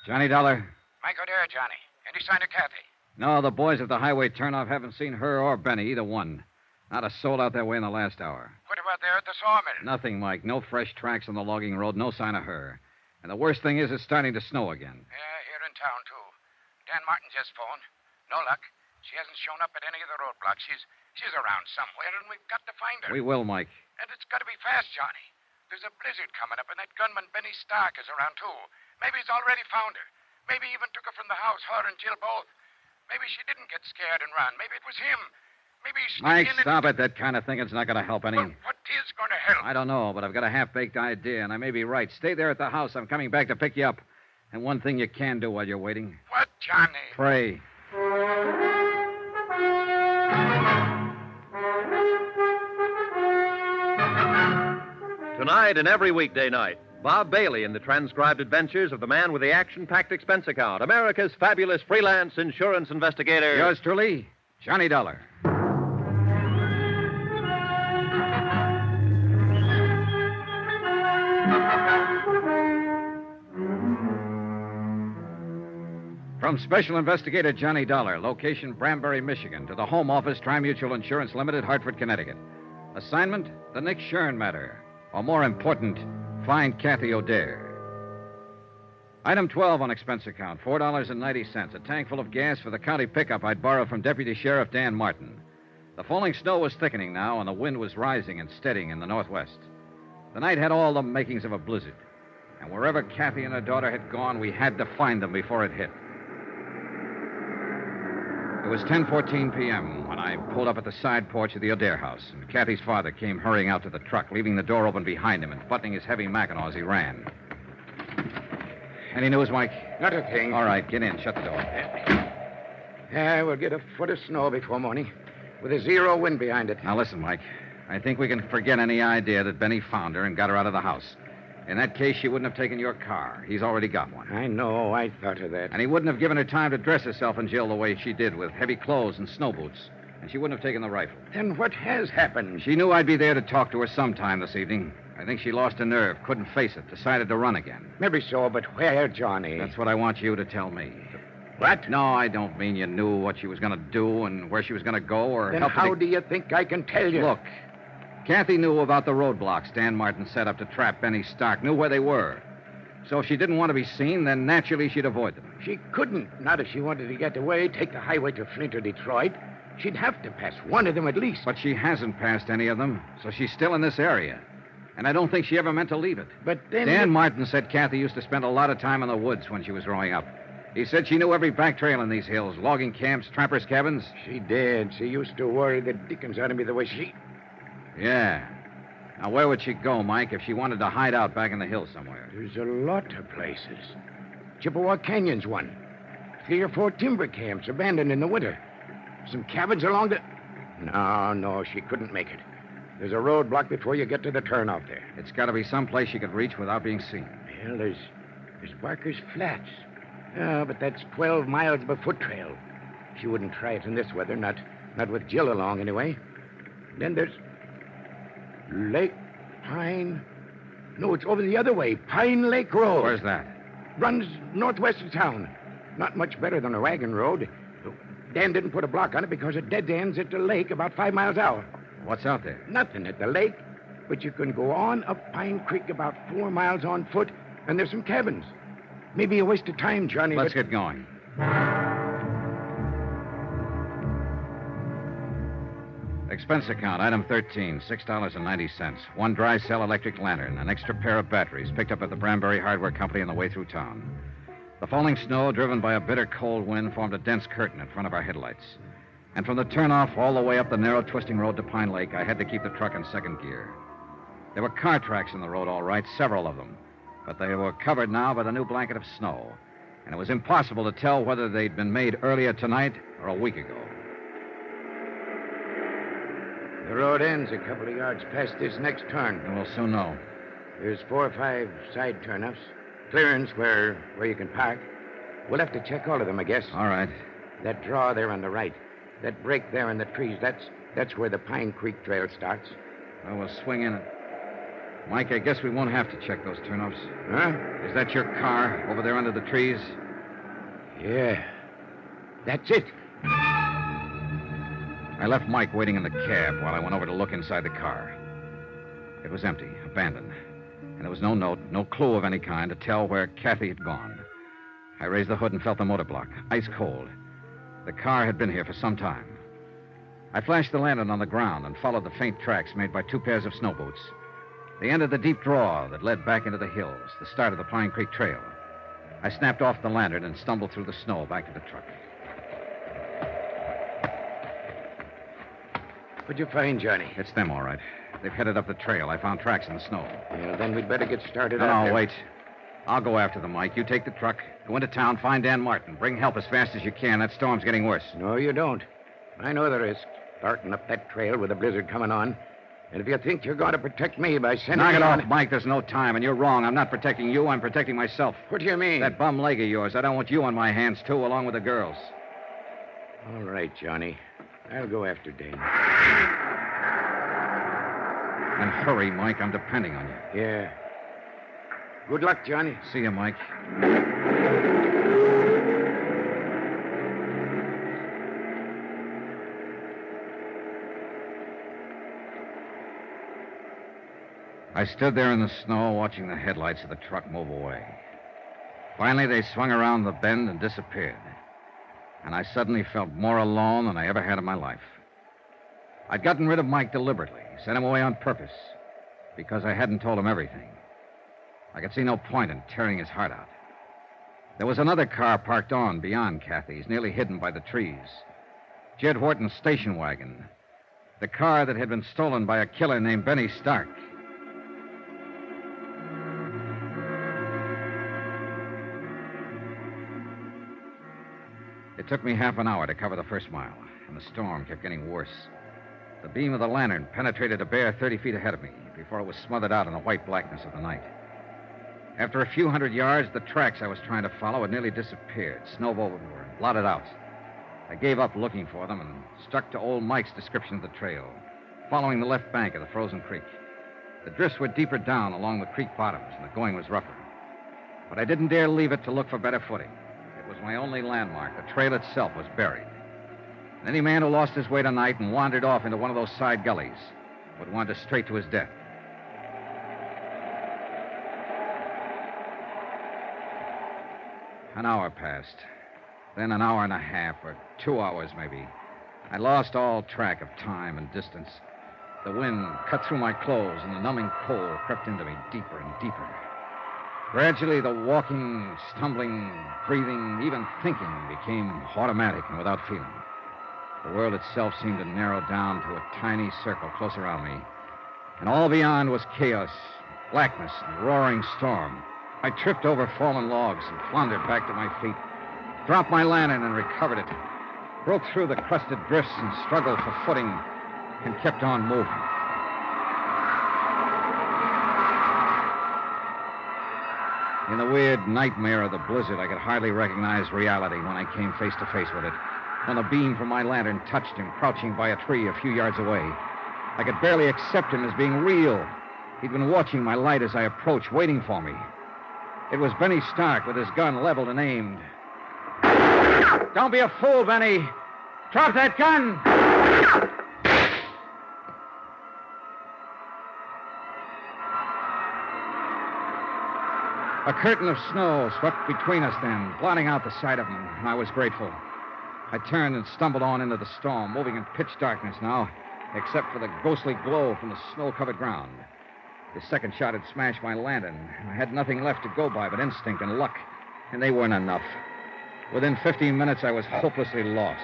Johnny Dollar? Mike O'Dare, Johnny. Any sign of Kathy? No, the boys at the highway turnoff haven't seen her or Benny, either one. Not a soul out that way in the last hour. What about there at the sawmill? Nothing, Mike. No fresh tracks on the logging road, no sign of her. And the worst thing is it's starting to snow again. Yeah, here in town, too. Dan Martin just phoned. No luck. She hasn't shown up at any of the roadblocks. She's around somewhere, and we've got to find her. We will, Mike. And it's got to be fast, Johnny. There's a blizzard coming up, and that gunman Benny Stark is around, too. Maybe he's already found her. Maybe he even took her from the house, her and Jill both. Maybe she didn't get scared and run. Maybe it was him. Maybe he sneaked Mike, in and... stop it. That kind of thinking's not going to help any. Well, what is going to help? I don't know, but I've got a half-baked idea, and I may be right. Stay there at the house. I'm coming back to pick you up. And one thing you can do while you're waiting. What, Johnny? Pray. Tonight and every weekday night, Bob Bailey in the transcribed adventures of the man with the action-packed expense account, America's fabulous freelance insurance investigator. Yours truly, Johnny Dollar. From Special Investigator Johnny Dollar, location Branbury, Michigan, to the Home Office, Tri-Mutual Insurance Limited, Hartford, Connecticut. Assignment, the Nick Shurn Matter. Or more important, find Kathy O'Dare. Item 12 on expense account, $4.90. A tank full of gas for the county pickup I'd borrowed from Deputy Sheriff Dan Martin. The falling snow was thickening now, and the wind was rising and steadying in the northwest. The night had all the makings of a blizzard. And wherever Kathy and her daughter had gone, we had to find them before it hit. It was 10:14 p.m. when I pulled up at the side porch of the O'Dare house, and Kathy's father came hurrying out to the truck, leaving the door open behind him and buttoning his heavy mackinaw as he ran. Any news, Mike? Not a thing. All right, get in. Shut the door. Yeah, we'll get a foot of snow before morning, with a zero wind behind it. Now, listen, Mike. I think we can forget any idea that Benny found her and got her out of the house. In that case, she wouldn't have taken your car. He's already got one. I know. I thought of that. And he wouldn't have given her time to dress herself in jail the way she did, with heavy clothes and snow boots. And she wouldn't have taken the rifle. Then what has happened? She knew I'd be there to talk to her sometime this evening. I think she lost her nerve, couldn't face it, decided to run again. Maybe so, but where, Johnny? That's what I want you to tell me. What? No, I don't mean you knew what she was going to do and where she was going to go or Then help how her do you think I can tell you? Look, Kathy knew about the roadblocks Dan Martin set up to trap Benny Stark, knew where they were. So if she didn't want to be seen, then naturally she'd avoid them. She couldn't. Not if she wanted to get away, take the highway to Flint or Detroit. She'd have to pass one of them at least. But she hasn't passed any of them, so she's still in this area. And I don't think she ever meant to leave it. But then... Dan Martin said Kathy used to spend a lot of time in the woods when she was growing up. He said she knew every back trail in these hills, logging camps, trappers' cabins. She did. She used to worry the dickens out of me the way she... Yeah. Now, where would she go, Mike, if she wanted to hide out back in the hills somewhere? There's a lot of places. Chippewa Canyon's one. 3 or 4 timber camps abandoned in the winter. Some cabins along the... No, she couldn't make it. There's a roadblock before you get to the turnoff there. It's got to be someplace she could reach without being seen. Well, there's Barker's Flats. Oh, but that's 12 miles of a foot trail. She wouldn't try it in this weather, not with Jill along anyway. Then there's Lake Pine. No, it's over the other way. Pine Lake Road. Where's that? Runs northwest of town. Not much better than a wagon road. Dan didn't put a block on it because it dead ends at the lake about 5 miles out. What's out there? Nothing at the lake, but you can go on up Pine Creek about 4 miles on foot, and there's some cabins. Maybe a waste of time, Johnny. Let's get going. Expense account, item 13, $6.90. 1 dry cell electric lantern, an extra pair of batteries picked up at the Branbury Hardware Company on the way through town. The falling snow, driven by a bitter cold wind, formed a dense curtain in front of our headlights. And from the turnoff all the way up the narrow, twisting road to Pine Lake, I had to keep the truck in second gear. There were car tracks in the road, all right, several of them. But they were covered now by the new blanket of snow. And it was impossible to tell whether they'd been made earlier tonight or a week ago. The road ends a couple of yards past this next turn. And we'll soon know. There's 4 or 5 side turnoffs. Clearance where you can park. We'll have to check all of them, I guess. All right. That draw there on the right. That break there in the trees, that's where the Pine Creek Trail starts. Well, we'll swing in it. Mike, I guess we won't have to check those turnoffs. Huh? Is that your car over there under the trees? Yeah. That's it. I left Mike waiting in the cab while I went over to look inside the car. It was empty, abandoned. And there was no note, no clue of any kind to tell where Kathy had gone. I raised the hood and felt the motor block, ice cold. The car had been here for some time. I flashed the lantern on the ground and followed the faint tracks made by 2 pairs of snow boots. They entered the deep draw that led back into the hills, the start of the Pine Creek Trail. I snapped off the lantern and stumbled through the snow back to the truck. What'd you find, Johnny? It's them, all right. They've headed up the trail. I found tracks in the snow. Well, then we'd better get started No, out there. wait. I'll go after them, Mike. You take the truck, go into town, find Dan Martin. Bring help as fast as you can. That storm's getting worse. No, you don't. I know the risk. Starting up that trail with a blizzard coming on. And if you think you're going to protect me by sending Knock me it on... off, Mike. There's no time, and you're wrong. I'm not protecting you. I'm protecting myself. What do you mean? That bum leg of yours. I don't want you on my hands, too, along with the girls. All right, Johnny. I'll go after Dan. And hurry, Mike. I'm depending on you. Yeah. Good luck, Johnny. See you, Mike. I stood there in the snow watching the headlights of the truck move away. Finally, they swung around the bend and disappeared. And I suddenly felt more alone than I ever had in my life. I'd gotten rid of Mike deliberately, sent him away on purpose, because I hadn't told him everything. I could see no point in tearing his heart out. There was another car parked on beyond Kathy's, nearly hidden by the trees. Jed Wharton's station wagon. The car that had been stolen by a killer named Benny Stark. It took me half an hour to cover the first mile, and the storm kept getting worse. The beam of the lantern penetrated a bare 30 feet ahead of me before it was smothered out in the white blackness of the night. After a few hundred yards, the tracks I was trying to follow had nearly disappeared, snowed over and blotted out. I gave up looking for them and stuck to old Mike's description of the trail, following the left bank of the frozen creek. The drifts were deeper down along the creek bottoms, and the going was rougher. But I didn't dare leave it to look for better footing. It was my only landmark. The trail itself was buried. And any man who lost his way tonight and wandered off into one of those side gullies would wander straight to his death. An hour passed. Then an hour and a half, or 2 hours maybe. I lost all track of time and distance. The wind cut through my clothes, and the numbing cold crept into me deeper and deeper. Gradually, the walking, stumbling, breathing, even thinking became automatic and without feeling. The world itself seemed to narrow down to a tiny circle close around me. And all beyond was chaos, blackness, and roaring storm. I tripped over fallen logs and floundered back to my feet, dropped my lantern and recovered it, broke through the crusted drifts and struggled for footing, and kept on moving. In the weird nightmare of the blizzard, I could hardly recognize reality when I came face to face with it. When the beam from my lantern touched him, crouching by a tree a few yards away. I could barely accept him as being real. He'd been watching my light as I approached, waiting for me. It was Benny Stark with his gun leveled and aimed. Don't be a fool, Benny. Drop that gun! A curtain of snow swept between us then, blotting out the sight of him, and I was grateful. I turned and stumbled on into the storm, moving in pitch darkness now, except for the ghostly glow from the snow-covered ground. The second shot had smashed my lantern. I had nothing left to go by but instinct and luck, and they weren't enough. Within 15 minutes, I was hopelessly lost.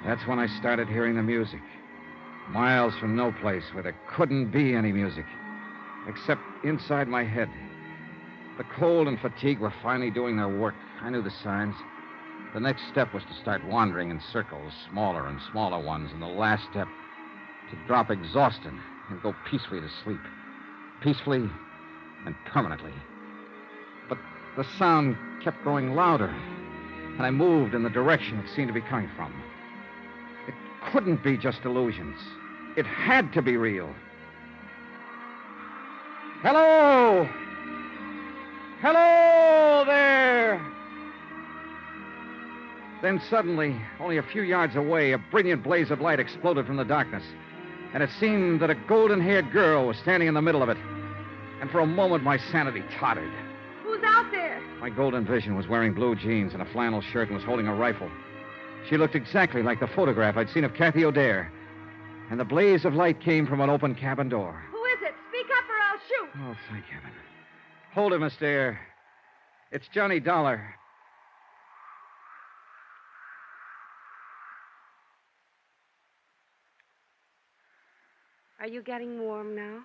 That's when I started hearing the music. Miles from no place where there couldn't be any music, except inside my head. The cold and fatigue were finally doing their work. I knew the signs. The next step was to start wandering in circles, smaller and smaller ones, and the last step, to drop exhausted and go peacefully to sleep. Peacefully and permanently. But the sound kept growing louder, and I moved in the direction it seemed to be coming from. It couldn't be just illusions. It had to be real. Hello! Hello there! Then suddenly, only a few yards away, a brilliant blaze of light exploded from the darkness. And it seemed that a golden-haired girl was standing in the middle of it. And for a moment, my sanity tottered. Who's out there? My golden vision was wearing blue jeans and a flannel shirt and was holding a rifle. She looked exactly like the photograph I'd seen of Kathy O'Dare. And the blaze of light came from an open cabin door. Who is it? Speak up or I'll shoot. Oh, thank heaven. Hold it, Miss Dare. It's Johnny Dollar. Are you getting warm now?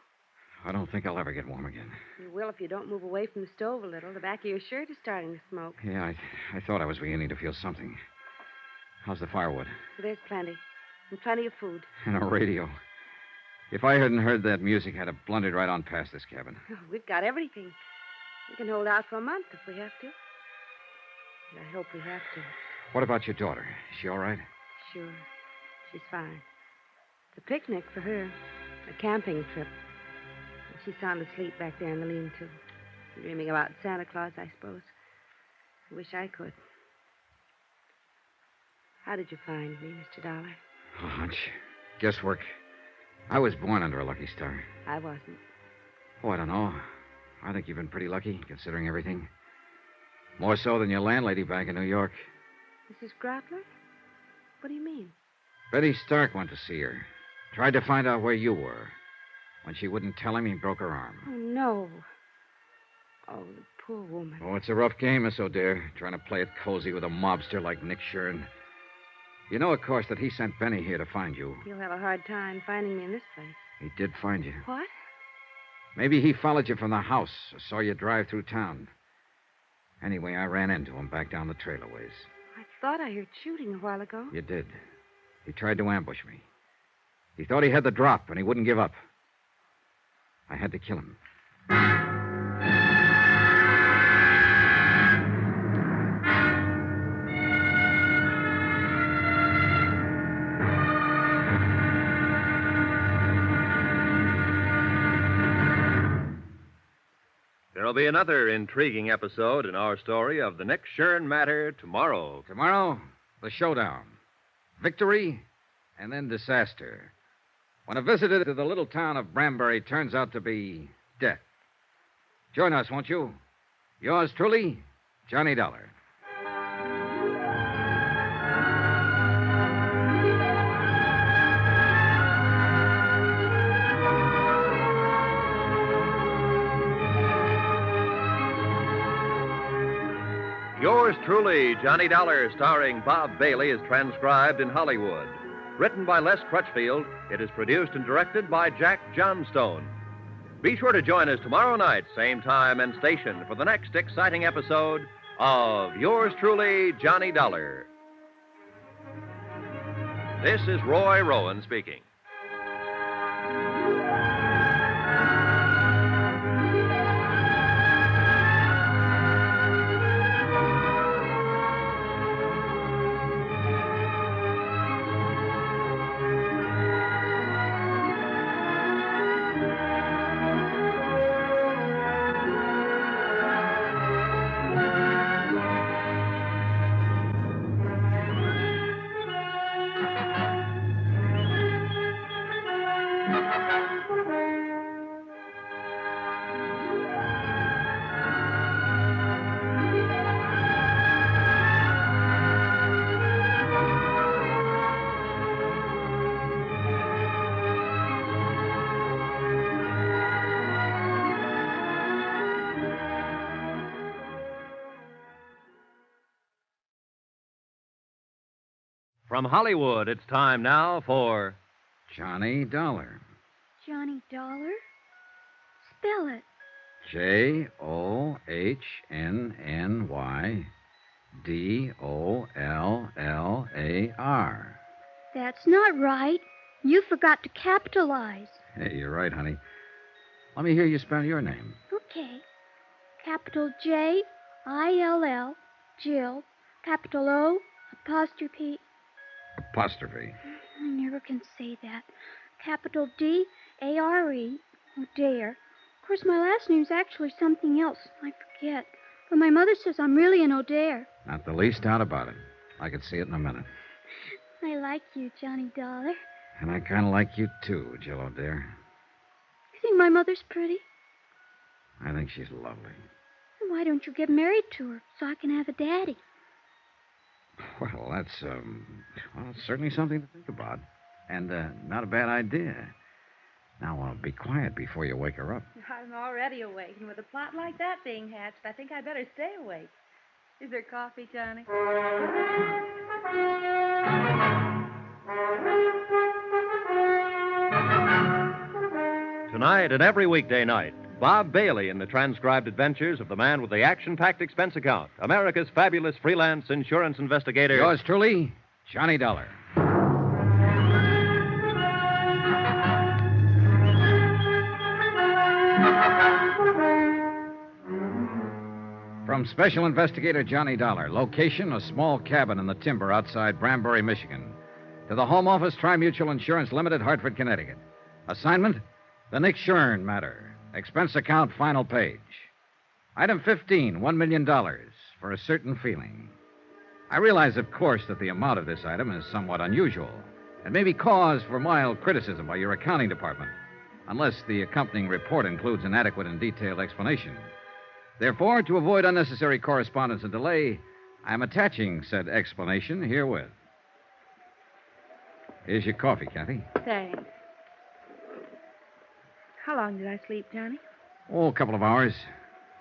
I don't think I'll ever get warm again. You will if you don't move away from the stove a little. The back of your shirt is starting to smoke. Yeah, I thought I was beginning to feel something. How's the firewood? There's plenty. And plenty of food. And a radio. If I hadn't heard that music, I'd have blundered right on past this cabin. Oh, we've got everything. We can hold out for a month if we have to. And I hope we have to. What about your daughter? Is she all right? Sure. She's fine. It's a picnic for her. A camping trip. She's sound asleep back there in the lean-to. Dreaming about Santa Claus, I suppose. I wish I could. How did you find me, Mr. Dollar? Oh, hunch. Guesswork. I was born under a lucky star. I wasn't. Oh, I don't know. I think you've been pretty lucky, considering everything. More so than your landlady back in New York. Mrs. Grottler? What do you mean? Betty Stark went to see her. Tried to find out where you were. When she wouldn't tell him, he broke her arm. Oh, no. Oh, the poor woman. Oh, it's a rough game, Miss O'Dare, trying to play it cozy with a mobster like Nick Shurn. You know, of course, that he sent Benny here to find you. You'll have a hard time finding me in this place. He did find you. What? Maybe he followed you from the house or saw you drive through town. Anyway, I ran into him back down the trailer ways. I thought I heard shooting a while ago. You did. He tried to ambush me. He thought he had the drop, and he wouldn't give up. I had to kill him. There'll be another intriguing episode in our story of the Nick Shurn Matter tomorrow. Tomorrow, the showdown. Victory, and then disaster. When a visitor to the little town of Branbury turns out to be death. Join us, won't you? Yours truly, Johnny Dollar. Yours truly, Johnny Dollar, starring Bob Bailey, is transcribed in Hollywood. Written by Les Crutchfield, it is produced and directed by Jack Johnstone. Be sure to join us tomorrow night, same time and station, for the next exciting episode of Yours truly, Johnny Dollar. This is Roy Rowan speaking. From Hollywood, it's time now for Johnny Dollar. Johnny Dollar? Spell it. JOHNNYDOLLAR. That's not right. You forgot to capitalize. Hey, you're right, honey. Let me hear you spell your name. Okay. Capital J-I-L-L, Jill. Capital O, apostrophe. Apostrophe. I never can say that. Capital D-A-R-E, O'Dare. Of course, my last name's actually something else. I forget. But my mother says I'm really an O'Dare. Not the least doubt about it. I could see it in a minute. I like you, Johnny Dollar. And I kind of like you, too, Jill O'Dare. You think my mother's pretty? I think she's lovely. Then why don't you get married to her so I can have a daddy? Well, that's certainly something to think about. And not a bad idea. Now, be quiet before you wake her up. I'm already awake, and with a plot like that being hatched, I think I better stay awake. Is there coffee, Johnny? Tonight and every weekday night, Bob Bailey in the transcribed adventures of the man with the action-packed expense account, America's fabulous freelance insurance investigator. Yours truly, Johnny Dollar. From Special Investigator Johnny Dollar, location a small cabin in the timber outside Branbury, Michigan. To the Home Office, Tri-Mutual Insurance Limited, Hartford, Connecticut. Assignment, the Nick Shurn Matter. Expense account, final page. Item 15, $1 million for a certain feeling. I realize, of course, that the amount of this item is somewhat unusual and may be cause for mild criticism by your accounting department, unless the accompanying report includes an adequate and detailed explanation. Therefore, to avoid unnecessary correspondence and delay, I am attaching said explanation herewith. Here's your coffee, Kathy. Thanks. How long did I sleep, Johnny? Oh, a couple of hours.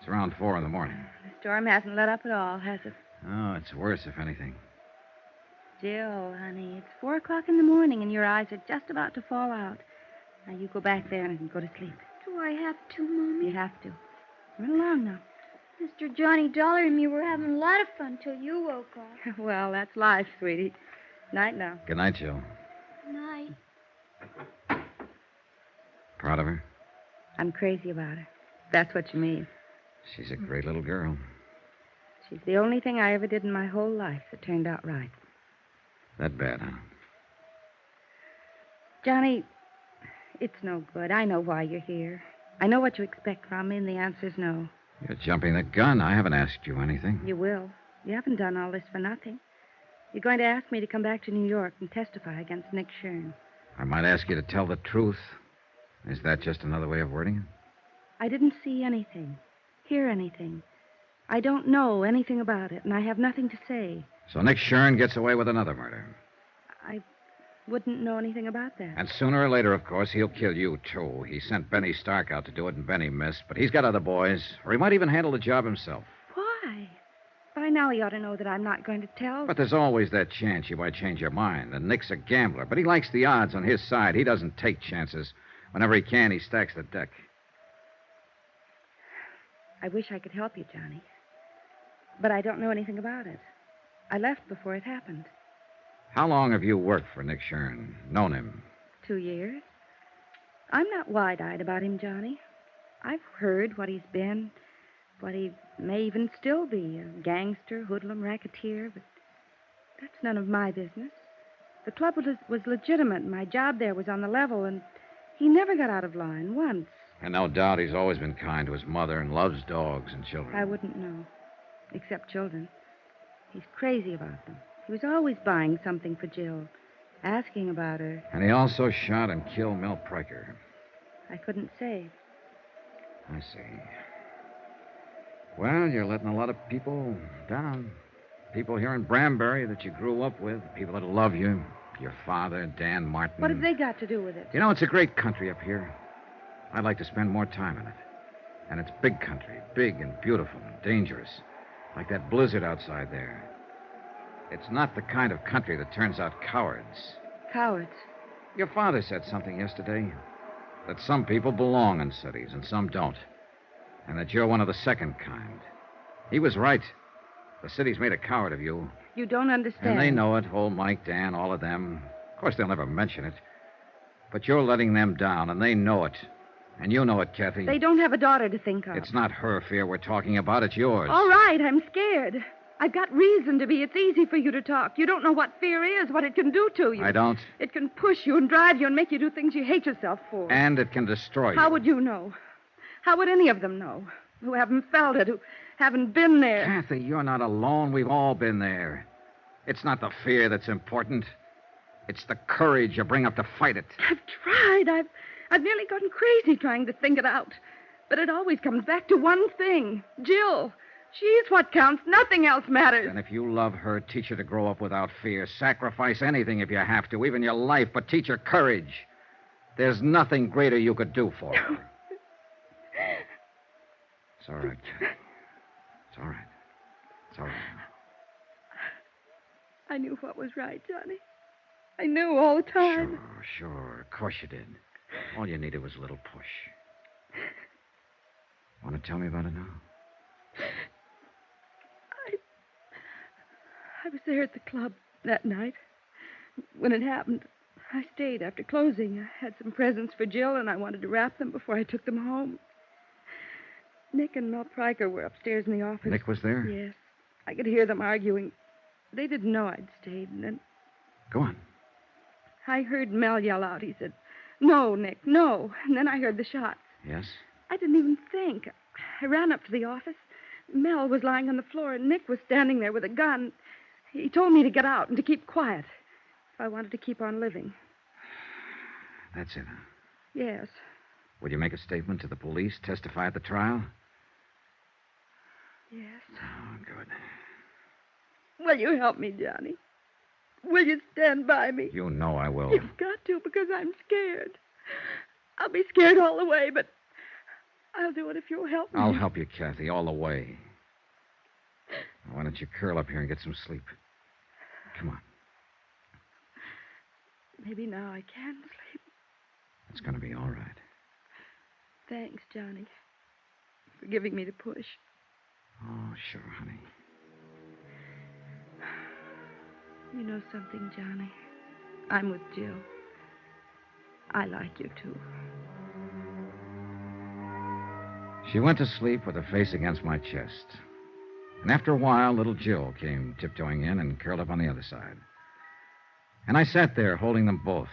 It's around 4 in the morning. The storm hasn't let up at all, has it? Oh, it's worse, if anything. Jill, honey, it's 4 o'clock in the morning and your eyes are just about to fall out. Now, you go back there and go to sleep. Do I have to, Mommy? You have to. Run along now. Mr. Johnny Dollar and me were having a lot of fun till you woke up. Well, that's life, sweetie. Night now. Good night, Jill. Good night. Proud of her? I'm crazy about her. That's what you mean. She's a great little girl. She's the only thing I ever did in my whole life that turned out right. That bad, huh? Johnny, it's no good. I know why you're here. I know what you expect from me, and the answer's no. You're jumping the gun. I haven't asked you anything. You will. You haven't done all this for nothing. You're going to ask me to come back to New York and testify against Nick Shurn. I might ask you to tell the truth. Is that just another way of wording it? I didn't see anything, hear anything. I don't know anything about it, and I have nothing to say. So Nick Shurn gets away with another murder. I wouldn't know anything about that. And sooner or later, of course, he'll kill you, too. He sent Benny Stark out to do it, and Benny missed. But he's got other boys, or he might even handle the job himself. Why? By now he ought to know that I'm not going to tell. But there's always that chance you might change your mind. And Nick's a gambler, but he likes the odds on his side. He doesn't take chances. Whenever he can, he stacks the deck. I wish I could help you, Johnny. But I don't know anything about it. I left before it happened. How long have you worked for Nick Shurn? Known him? 2 years. I'm not wide-eyed about him, Johnny. I've heard what he's been, what he may even still be, a gangster, hoodlum, racketeer, but that's none of my business. The club was legitimate, and my job there was on the level, and he never got out of line once. And no doubt he's always been kind to his mother and loves dogs and children. I wouldn't know, except children. He's crazy about them. He was always buying something for Jill, asking about her. And he also shot and killed Mel Pryker. I couldn't say. I see. Well, you're letting a lot of people down. People here in Branbury that you grew up with, people that love you, your father, Dan Martin. What have they got to do with it? You know, it's a great country up here. I'd like to spend more time in it. And it's big country, big and beautiful and dangerous, like that blizzard outside there. It's not the kind of country that turns out cowards. Cowards? Your father said something yesterday, that some people belong in cities and some don't, and that you're one of the second kind. He was right. The city's made a coward of you. You don't understand. And they know it, old Mike, Dan, all of them. Of course, they'll never mention it. But you're letting them down, and they know it. And you know it, Kathy. They don't have a daughter to think of. It's not her fear we're talking about, it's yours. All right, I'm scared. I've got reason to be. It's easy for you to talk. You don't know what fear is, what it can do to you. I don't. It can push you and drive you and make you do things you hate yourself for. And it can destroy you. How would you know? How would any of them know? Who haven't felt it, who haven't been there. Kathy, you're not alone. We've all been there. It's not the fear that's important. It's the courage you bring up to fight it. I've tried. I've nearly gone crazy trying to think it out. But it always comes back to one thing. Jill. She's what counts. Nothing else matters. And if you love her, teach her to grow up without fear. Sacrifice anything if you have to, even your life, but teach her courage. There's nothing greater you could do for her. It's all right, Kathy. It's all right. It's all right. I knew what was right, Johnny. I knew all the time. Sure. Of course you did. All you needed was a little push. Want to tell me about it now? I was there at the club that night. When it happened, I stayed after closing. I had some presents for Jill, and I wanted to wrap them before I took them home. Nick and Mel Pryker were upstairs in the office. Nick was there? Yes. I could hear them arguing. They didn't know I'd stayed, and then... Go on. I heard Mel yell out. He said, "No, Nick, no." And then I heard the shots. Yes? I didn't even think. I ran up to the office. Mel was lying on the floor, and Nick was standing there with a gun. He told me to get out and to keep quiet if I wanted to keep on living. That's it, huh? Yes. Will you make a statement to the police, testify at the trial? Yes. Oh, good. Will you help me, Johnny? Will you stand by me? You know I will. You've got to, because I'm scared. I'll be scared all the way, but I'll do it if you'll help me. I'll help you, Kathy, all the way. Why don't you curl up here and get some sleep? Come on. Maybe now I can sleep. It's going to be all right. Thanks, Johnny, for giving me the push. Oh, sure, honey. You know something, Johnny? I'm with Jill. I like you, too. She went to sleep with her face against my chest. And after a while, little Jill came tiptoeing in and curled up on the other side. And I sat there holding them both,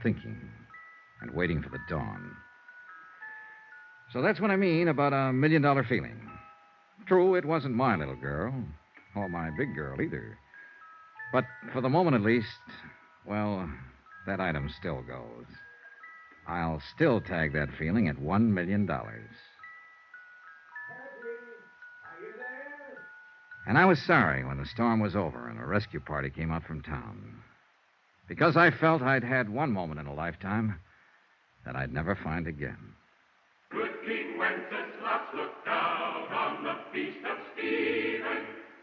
thinking and waiting for the dawn. So that's what I mean about $1 million feeling. True, it wasn't my little girl, or my big girl either. But for the moment at least, well, that item still goes. I'll still tag that feeling at $1 million. And I was sorry when the storm was over and a rescue party came out from town. Because I felt I'd had one moment in a lifetime that I'd never find again. Good King Wenceslas looked down on the feast of Stephen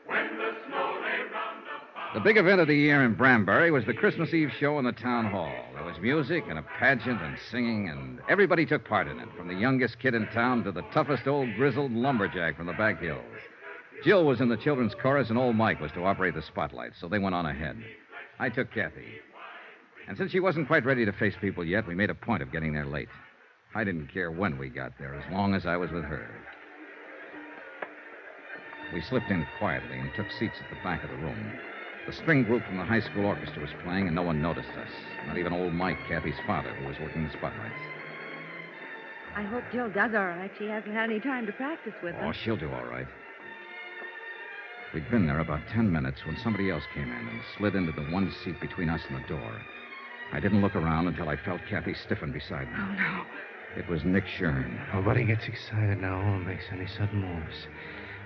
when the snow lay round about. The big event of the year in Branbury was the Christmas Eve show in the town hall. There was music and a pageant and singing, and everybody took part in it, from the youngest kid in town to the toughest old grizzled lumberjack from the back hills. Jill was in the children's chorus, and old Mike was to operate the spotlight, so they went on ahead. I took Kathy. And since she wasn't quite ready to face people yet, we made a point of getting there late. I didn't care when we got there, as long as I was with her. We slipped in quietly and took seats at the back of the room. The string group from the high school orchestra was playing, and no one noticed us. Not even old Mike, Kathy's father, who was working the spotlights. I hope Jill does all right. She hasn't had any time to practice with Oh, them. she'll do all right. We'd been there about 10 minutes when somebody else came in and slid into the one seat between us and the door. I didn't look around until I felt Kathy stiffen beside me. Oh, no. It was Nick Shurn. Nobody gets excited now or makes any sudden moves.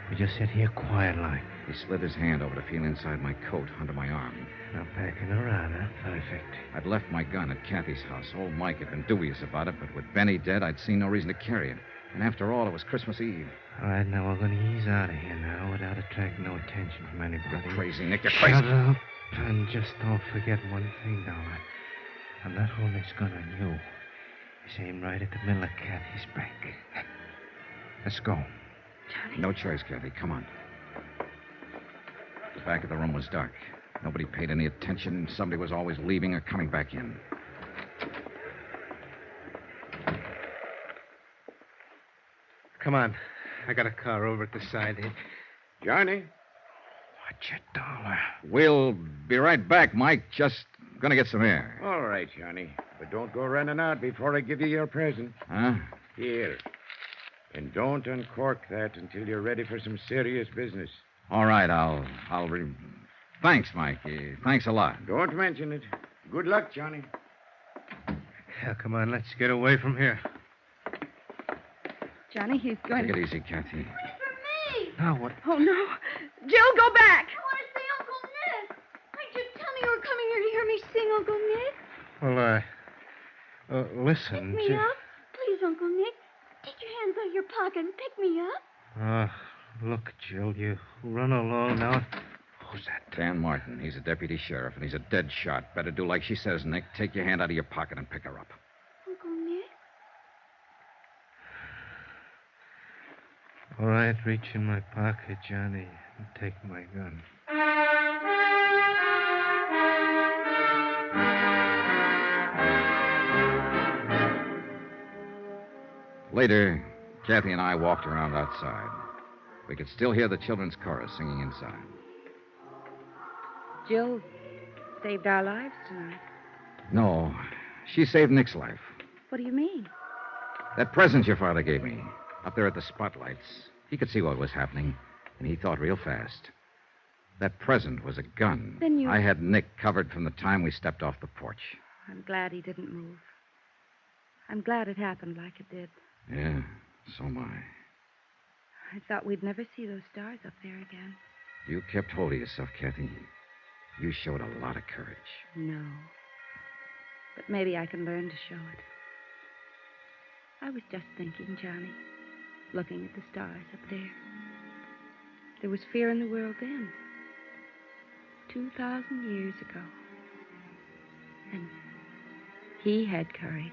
We just sit here quiet like. He slid his hand over to feel inside my coat under my arm. Now packing around, huh? Perfect. I'd left my gun at Kathy's house. Old Mike had been dubious about it, but with Benny dead, I'd seen no reason to carry it. And after all, it was Christmas Eve. All right, now we're going to ease out of here now without attracting no attention from anybody. You're crazy, Nick. You're crazy. Shut up and just don't forget one thing, Dollar. I'm not holding this gun on you. It's aimed right at the middle of Kathy's back. Let's go. Johnny. No choice, Kathy. Come on. The back of the room was dark. Nobody paid any attention. Somebody was always leaving or coming back in. Come on. I got a car over at the side here. Johnny? Watch it, Dollar. We'll be right back, Mike. Just gonna get some air. All right, Johnny. But don't go running out before I give you your present. Huh? Here. And don't uncork that until you're ready for some serious business. All right, Thanks, Mike. Thanks a lot. Don't mention it. Good luck, Johnny. Yeah, come on, let's get away from here. Johnny, he's going Take to... it easy, Kathy. Me! Now what? Oh, no. Jill, go back. I want to see Uncle Nick. Why did you tell me you were coming here to hear me sing, Uncle Nick? Well, listen. Pick me up. Please, Uncle Nick. Take your hands out of your pocket and pick me up. Look, Jill, you run along now. Who's that? Dan Martin. He's a deputy sheriff, and he's a dead shot. Better do like she says, Nick. Take your hand out of your pocket and pick her up. Uncle Nick? All right, reach in my pocket, Johnny, and take my gun. Later, Kathy and I walked around outside. We could still hear the children's chorus singing inside. Jill saved our lives tonight. No, she saved Nick's life. What do you mean? That present your father gave me, up there at the spotlights. He could see what was happening, and he thought real fast. That present was a gun. Then you... I had Nick covered from the time we stepped off the porch. I'm glad he didn't move. I'm glad it happened like it did. Yeah, so am I. I thought we'd never see those stars up there again. You kept hold of yourself, Kathy. You showed a lot of courage. No. But maybe I can learn to show it. I was just thinking, Johnny, looking at the stars up there. There was fear in the world then. 2,000 years ago. And he had courage.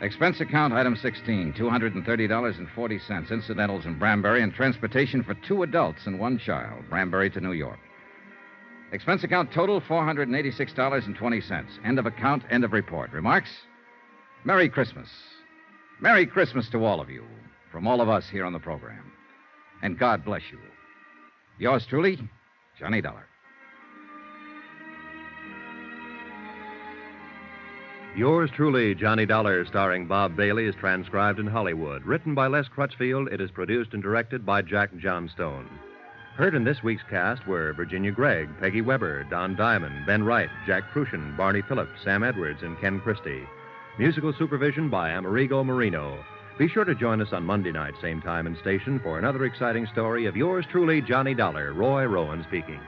Expense account, item 16, $230.40, incidentals in Branbury, and transportation for 2 adults and 1 child, Branbury to New York. Expense account total, $486.20. End of account, end of report. Remarks? Merry Christmas. Merry Christmas to all of you, from all of us here on the program. And God bless you. Yours truly, Johnny Dollar. Yours truly, Johnny Dollar, starring Bob Bailey, is transcribed in Hollywood. Written by Les Crutchfield, it is produced and directed by Jack Johnstone. Heard in this week's cast were Virginia Gregg, Peggy Weber, Don Diamond, Ben Wright, Jack Crucian, Barney Phillips, Sam Edwards, and Ken Christie. Musical supervision by Amerigo Marino. Be sure to join us on Monday night, same time and station, for another exciting story of yours truly, Johnny Dollar. Roy Rowan speaking.